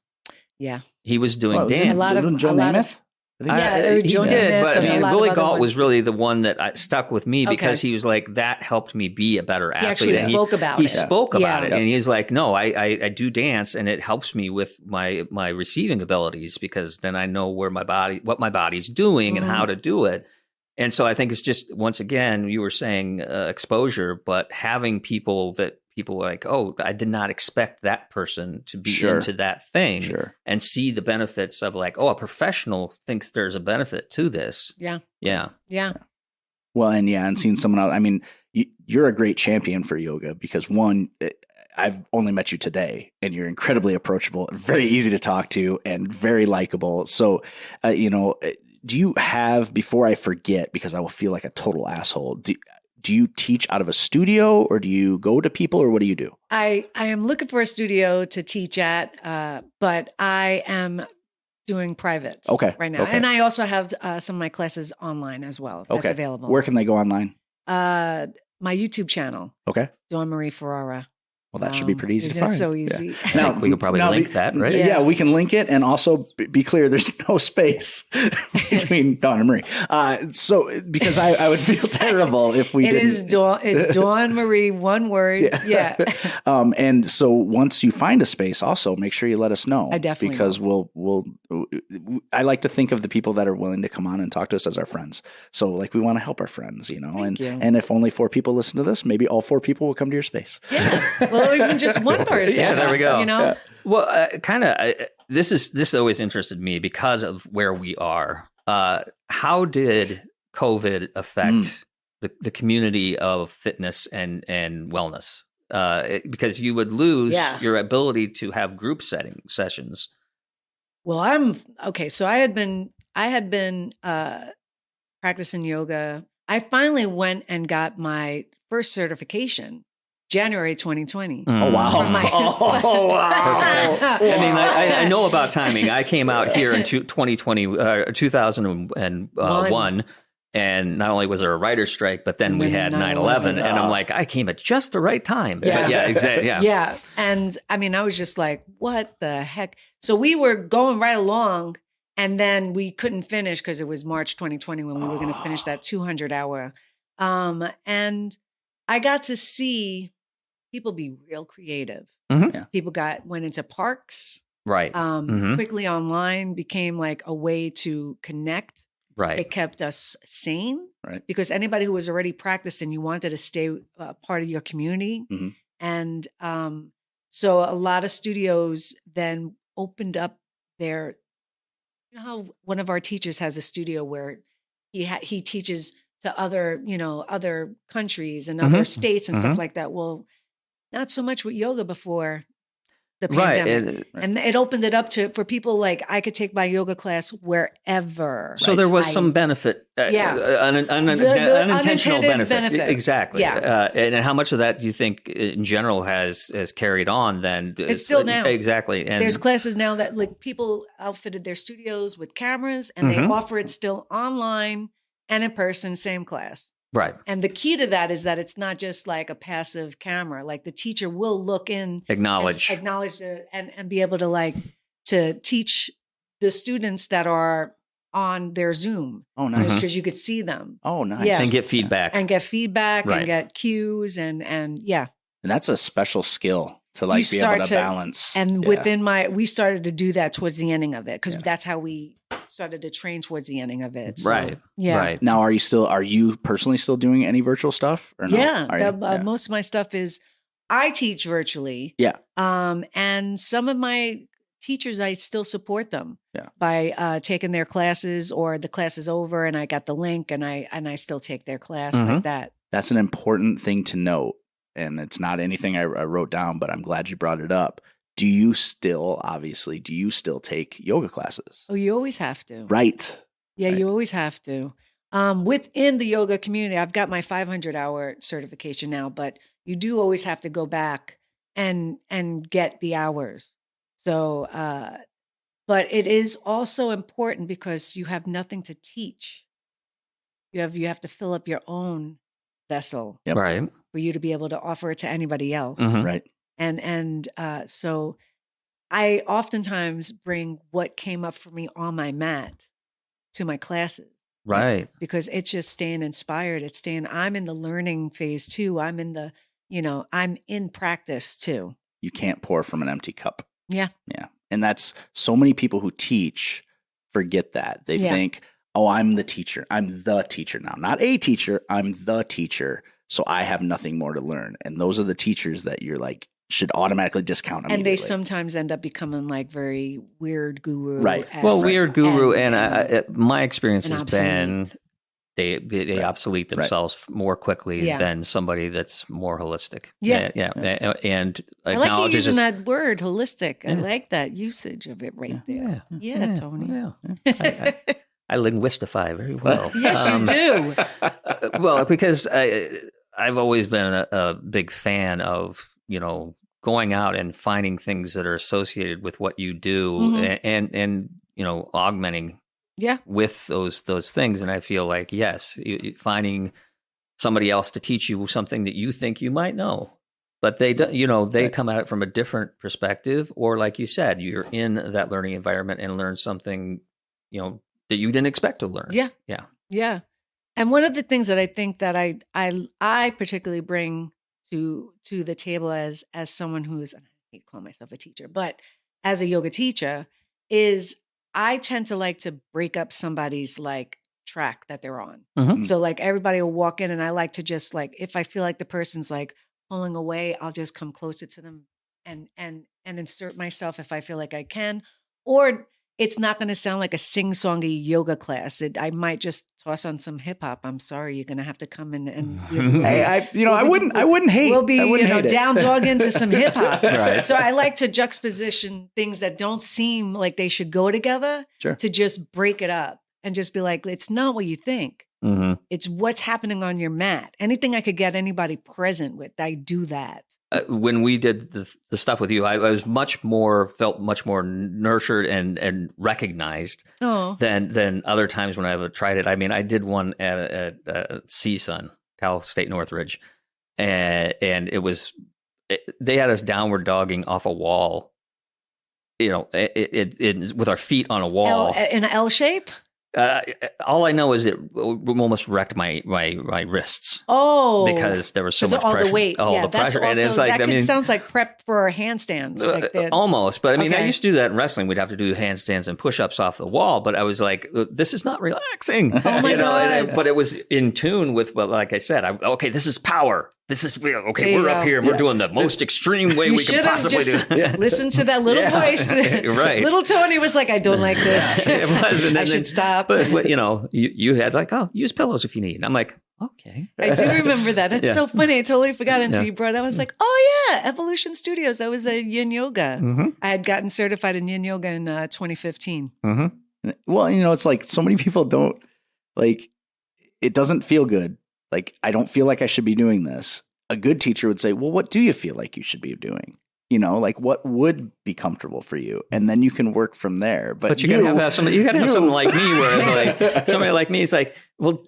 Yeah. He was doing dance. A lot of Joe Namath? He did, but I mean, Willie Gault was really the one that stuck with me because he was like, that helped me be a better athlete. He actually spoke about it. He spoke about it, and he's like, no, I do dance, and it helps me with my receiving abilities because then I know what my body's doing and how to do it. And so I think it's just, once again, you were saying exposure, but having people like, oh, I did not expect that person to be into that thing and see the benefits of like, oh, a professional thinks there's a benefit to this. Yeah. Yeah. Yeah. Well, and seeing someone else, I mean, you're a great champion for yoga because one, I've only met you today and you're incredibly approachable, very easy to talk to and very likable. So, do you have, before I forget, because I will feel like a total asshole, do you teach out of a studio or do you go to people or what do you do? I am looking for a studio to teach at, but I am doing privates right now. Okay. And I also have some of my classes online as well. That's available. Where can they go online? My YouTube channel. Okay. DawnMarie Ferrara. Well, that should be pretty easy to find. That's so easy. Yeah. Now, we could probably link that, right? Yeah, we can link it. And also be clear, there's no space between Dawn and Marie. So, because I would feel terrible if we didn't. It's Dawn Marie, one word. Yeah. And so once you find a space, also make sure you let us know. I definitely Because I like to think of the people that are willing to come on and talk to us as our friends. So like we want to help our friends, Thank you. And if only 4 people listen to this, maybe all 4 people will come to your space. Yeah. Well, even just one person. Yeah, there we go. Yeah. Well, this always interested me because of where we are. How did COVID affect the community of fitness and wellness? Because you would lose your ability to have group sessions. Well, so I had been practicing yoga. I finally went and got my first certification. January 2020. Oh, wow. Oh, wow. I mean, I know about timing. I came out here in 2001, and not only was there a writer's strike, but then we had 9/11, and I'm like, I came at just the right time. Yeah. But exactly. Yeah. Yeah. And I mean, I was just like, what the heck? So we were going right along, and then we couldn't finish because it was March 2020 when we were going to finish that 200-hour. And I got to see people be real creative. Mm-hmm. Yeah. People went into parks. Right. Quickly online became like a way to connect. Right. It kept us sane. Right. Because anybody who was already practicing, you wanted to stay part of your community. Mm-hmm. And so a lot of studios then opened up their, how one of our teachers has a studio where he teaches to other countries and other states and stuff like that. Well, not so much with yoga before the pandemic. And it opened it up for people like I could take my yoga class wherever. So there was some benefit, unintentional benefit. Exactly. Yeah. And how much of that do you think in general has carried on then? It's still now. Exactly. And there's classes now that like people outfitted their studios with cameras and they offer it still online and in person, same class. Right. And the key to that is that it's not just like a passive camera. Like the teacher will look in, acknowledge and be able to teach the students that are on their Zoom. Oh, nice. Because you could see them. Oh, nice. Yeah. And get feedback. And get cues and yeah. And that's a special skill to like be able to balance. And we started to do that towards the ending of it because that's how we started to train towards the ending of it. So, Right. Yeah. Right. Now, are you personally still doing any virtual stuff or no? Yeah. Most of my stuff is, I teach virtually. Yeah. And some of my teachers, I still support them by taking their classes, or the class is over and I got the link and I still take their class like that. That's an important thing to note. And it's not anything I wrote down, but I'm glad you brought it up. Do you still take yoga classes? Oh, you always have to. Right. Yeah, Right. you always have to. Within the yoga community, I've got my 500-hour certification now, but you do always have to go back and get the hours. So, but it is also important because you have nothing to teach. You have to fill up your own vessel Right. for you to be able to offer it to anybody else. Right. And so I oftentimes bring what came up for me on my mat to my classes. Right. Because it's just staying inspired. It's staying, I'm in the learning phase too. I'm in the, I'm in practice too. You can't pour from an empty cup. Yeah. Yeah. And that's so many people who teach forget that. They think, oh, I'm the teacher. I'm the teacher now. Not a teacher. I'm the teacher. So I have nothing more to learn. And those are the teachers that you're like, should automatically discount And they sometimes end up becoming like very weird guru. Right. Well, weird guru. And my experience has been they obsolete Right. themselves more quickly than somebody that's more holistic. Yeah. And I like you acknowledges using that word, holistic. I like that usage of it right there. Yeah, Tony. Yeah. I linguistify very well. Yes, you do. Well, because I've always been a big fan of, going out and finding things that are associated with what you do and augmenting with those things. And I feel like, yes, finding somebody else to teach you something that you think you might know, but they come at it from a different perspective. Or like you said, you're in that learning environment and learn something, that you didn't expect to learn. Yeah. Yeah. Yeah. And one of the things that I think that I particularly bring to the table as someone who's, I hate to call myself a teacher, but as a yoga teacher, is I tend to like to break up somebody's like track that they're on. Mm-hmm. So like everybody will walk in and I like to just like, if I feel like the person's like pulling away, I'll just come closer to them and insert myself if I feel like I can. Or it's not going to sound like a sing-songy yoga class. I might just toss on some hip hop. I'm sorry, you're going to have to come in and. Hey, I wouldn't hate. We'll be hate down dog into some hip hop. Right. So I like to juxtaposition things that don't seem like they should go together. Sure. To just break it up and just be like, it's not what you think. Mm-hmm. It's what's happening on your mat. Anything I could get anybody present with, I do that. When we did the stuff with you, I was felt much more nurtured and recognized than other times when I've tried it. I mean, I did one at CSUN, Cal State Northridge, and they had us downward dogging off a wall, with our feet on a wall In an L shape? All I know is it almost wrecked my wrists. Oh, because there was so much all pressure. the weight. The pressure, and it's like sounds like prep for handstands. Almost, but I mean, I used to do that in wrestling. We'd have to do handstands and push-ups off the wall, but I was like, this is not relaxing. Oh my God. But it was in tune with, well, like I said, this is power. This is real. Okay, we're up here and we're doing the most extreme way we can possibly do. Listen to that little voice. Right. Little Tony was like, I don't like this. It was. And then, I should stop. But you had like, use pillows if you need. And I'm like, okay. I do remember that. It's so funny. I totally forgot until you brought it. I was like, oh yeah, Evolution Studios. I was a yin yoga. Mm-hmm. I had gotten certified in yin yoga in 2015. Mm-hmm. Well, it's like so many people don't like, it doesn't feel good. Like, I don't feel like I should be doing this. A good teacher would say, well, what do you feel like you should be doing? Like what would be comfortable for you? And then you can work from there. But you gotta have somebody like me, where it's like somebody like me is like, well,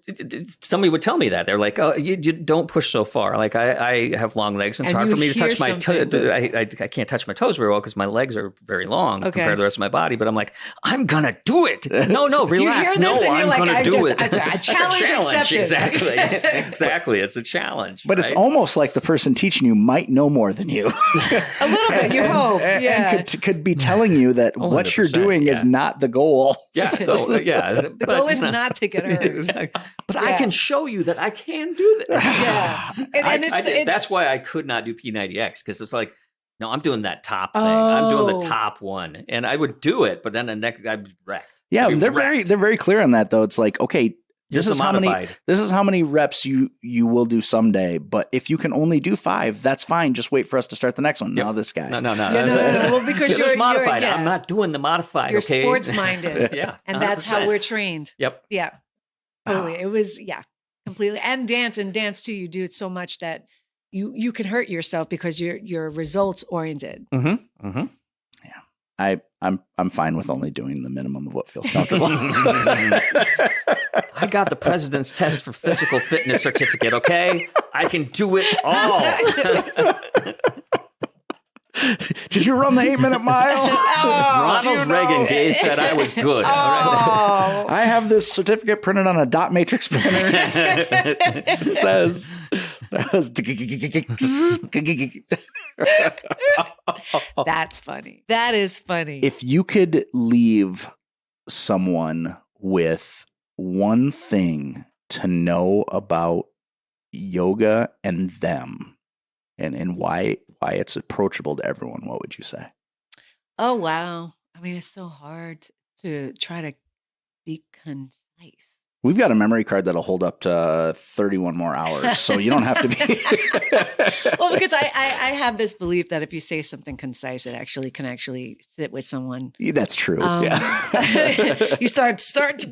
somebody would tell me that. They're like, oh, you don't push so far. Like I have long legs and it's hard for me to touch my toes. I can't touch my toes very well because my legs are very long compared to the rest of my body. But I'm like, I'm going to do it. No, relax. No, I'm going to do it. A challenge. Exactly. Exactly. It's a challenge. But it's almost like the person teaching you might know more than you. A little bit. You hope. And could be telling you that what you're doing is not the goal. Yeah. The goal is not to get hurt. But I can show you that I can do that. Yeah. And that's why I could not do P90X, because it's like, no, I'm doing that top thing. I'm doing the top one. And I would do it, but then the next I'd be wrecked. Yeah, they're very clear on that though. It's like, okay, this is how many reps you will do someday, but if you can only do 5, that's fine. Just wait for us to start the next one. Yep. Now this guy. No. Well, because you're modified. I'm not doing the modified. You're okay? sports minded. Yeah. And 100%. That's how we're trained. Yep. Yeah. Totally. It was completely. And dance too. You do it so much that you can hurt yourself because you're results oriented. Mm-hmm. Mm-hmm. Yeah. I'm fine with only doing the minimum of what feels comfortable. I got the president's test for physical fitness certificate. Okay, I can do it all. Did you run the 8-minute mile? Ronald Reagan said I was good. I have this certificate printed on a dot matrix printer. It says That's funny. That is funny. If you could leave someone with one thing to know about yoga and them and why it's approachable to everyone, what would you say? Oh, wow. I mean, it's so hard to try to be concise. We've got a memory card that'll hold up to 31 more hours, so you don't have to be. Well, because I have this belief that if you say something concise, it can sit with someone. That's true. You start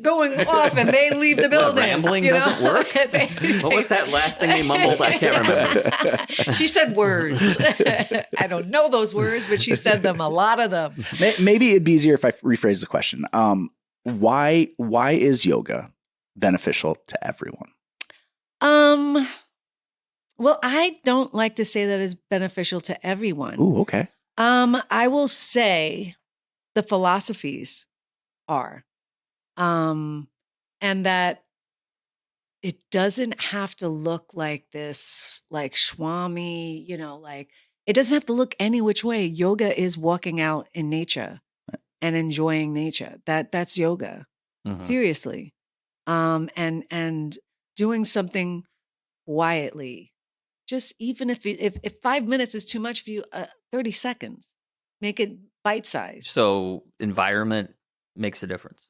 going off, and they leave the building. Rambling doesn't work. What was that last thing they mumbled? I can't remember. She said words. I don't know those words, but she said them. A lot of them. Maybe it'd be easier if I rephrase the question. Why is yoga beneficial to everyone? Well, I don't like to say that it's beneficial to everyone. Ooh, okay. I will say the philosophies are, and that it doesn't have to look like this, like Swami, like it doesn't have to look any which way. Yoga is walking out in nature and enjoying nature. That's yoga. Mm-hmm. Seriously. And doing something quietly, just even if 5 minutes is too much for you, 30 seconds, make it bite-sized. So environment makes a difference.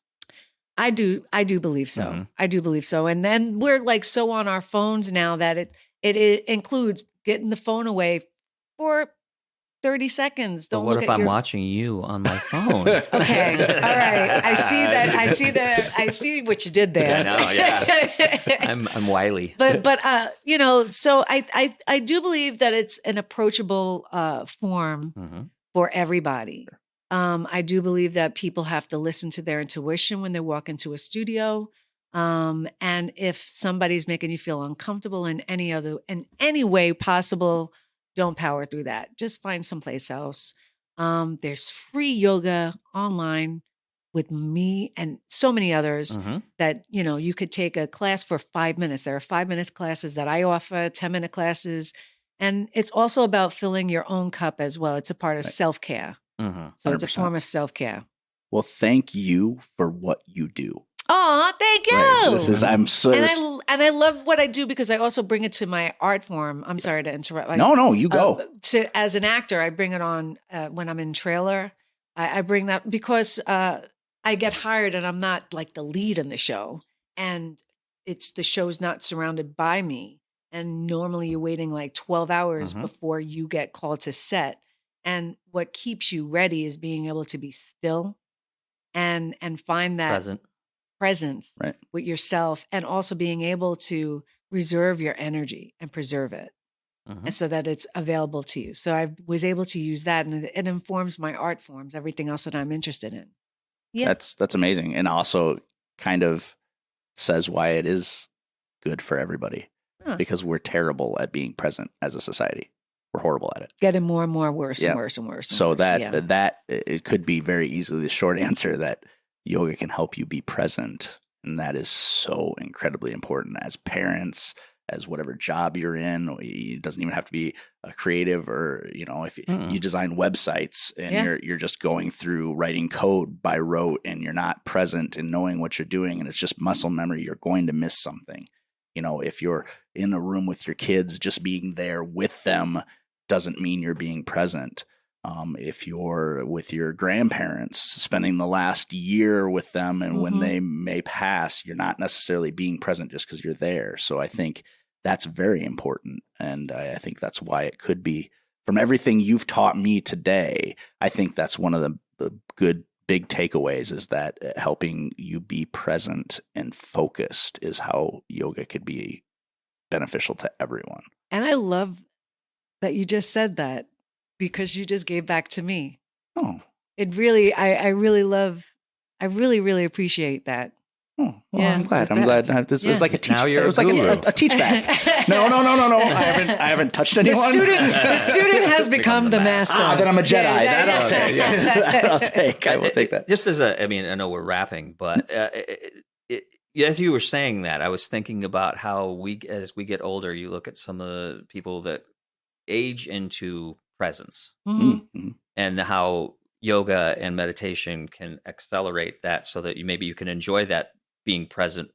I do believe so. Mm-hmm. I do believe so. And then we're like so on our phones now that it includes getting the phone away for 30 seconds. But what if I'm watching you on my phone? Okay. All right. I see what you did there. I know, yeah. I'm wily. But so I do believe that it's an approachable form for everybody. I do believe that people have to listen to their intuition when they walk into a studio. And if somebody's making you feel uncomfortable in any way possible, don't power through that. Just find someplace else. There's free yoga online with me and so many others that, you could take a class for 5 minutes. There are 5-minute classes that I offer, 10-minute classes. And it's also about filling your own cup as well. It's a part of self-care. So it's a form of self-care. Well, thank you for what you do. Oh, thank you. Right. And I love what I do because I also bring it to my art form. I'm sorry to interrupt. No, you go. As an actor, I bring it on when I'm in trailer. I bring that because I get hired and I'm not like the lead in the show, and the show's not surrounded by me. And normally you're waiting like 12 hours before you get called to set. And what keeps you ready is being able to be still and find that presence with yourself, and also being able to reserve your energy and preserve it and so that it's available to you. So I was able to use that, and it informs my art forms, everything else that I'm interested in. Yeah. That's amazing. And also kind of says why it is good for everybody because we're terrible at being present as a society. We're horrible at it. Getting more and more worse and worse and worse. So that it could be very easily the short answer that yoga can help you be present. And that is so incredibly important as parents, as whatever job you're in. It doesn't even have to be a creative, or, if you design websites and you're just going through writing code by rote and you're not present and knowing what you're doing, and it's just muscle memory, you're going to miss something. If you're in a room with your kids, just being there with them doesn't mean you're being present. If you're with your grandparents, spending the last year with them, and when they may pass, you're not necessarily being present just because you're there. So I think that's very important. And I think that's why it could be, from everything you've taught me today, I think that's one of the good big takeaways, is that helping you be present and focused is how yoga could be beneficial to everyone. And I love that you just said that, because you just gave back to me. Oh, it really, I really really appreciate that. Oh, well, yeah, I'm glad. This was like a teach. Now you're it was like a teach back. No. I haven't touched anyone. The student has become the master. Then I'm a Jedi. That I'll take. That I'll take. I will take that. Just as I know we're wrapping, but as you were saying that, I was thinking about how as we get older, you look at some of the people that age into presence, and how yoga and meditation can accelerate that, so that you can enjoy that being present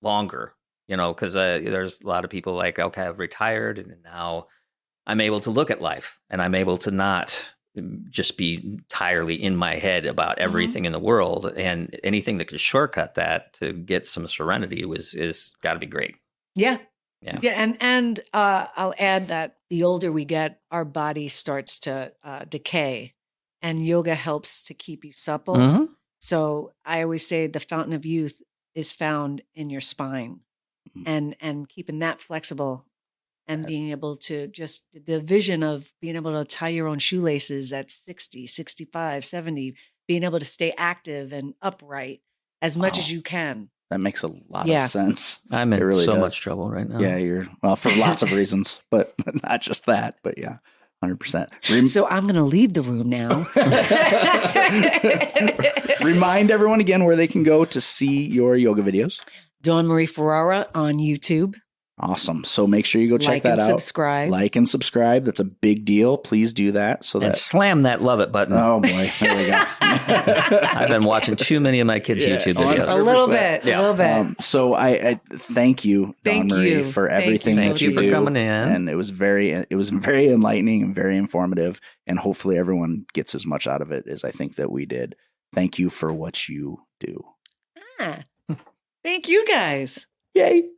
longer. Because there's a lot of people like, okay, I've retired and now I'm able to look at life, and I'm able to not just be entirely in my head about everything in the world, and anything that could shortcut that to get some serenity is got to be great. Yeah. And I'll add that the older we get, our body starts to decay, and yoga helps to keep you supple. So I always say the fountain of youth is found in your spine, and keeping that flexible, and being able to just the vision of being able to tie your own shoelaces at 60, 65, 70, being able to stay active and upright as much as you can. That makes a lot of sense. I'm in much trouble right now. Yeah, for lots of reasons, but not just that. But yeah, 100%. So I'm going to leave the room now. Remind everyone again where they can go to see your yoga videos. DawnMarie Ferrara on YouTube. Awesome. So make sure you go check that out. Subscribe. Like and subscribe. That's a big deal. Please do that. And slam that love it button. Oh boy. There we go. I've been watching too many of my kids' YouTube videos. A little bit. So I thank you, DawnMarie, for everything that you do. Thank you for coming in. And it was very enlightening and very informative. And hopefully everyone gets as much out of it as I think that we did. Thank you for what you do. Thank you guys. Yay.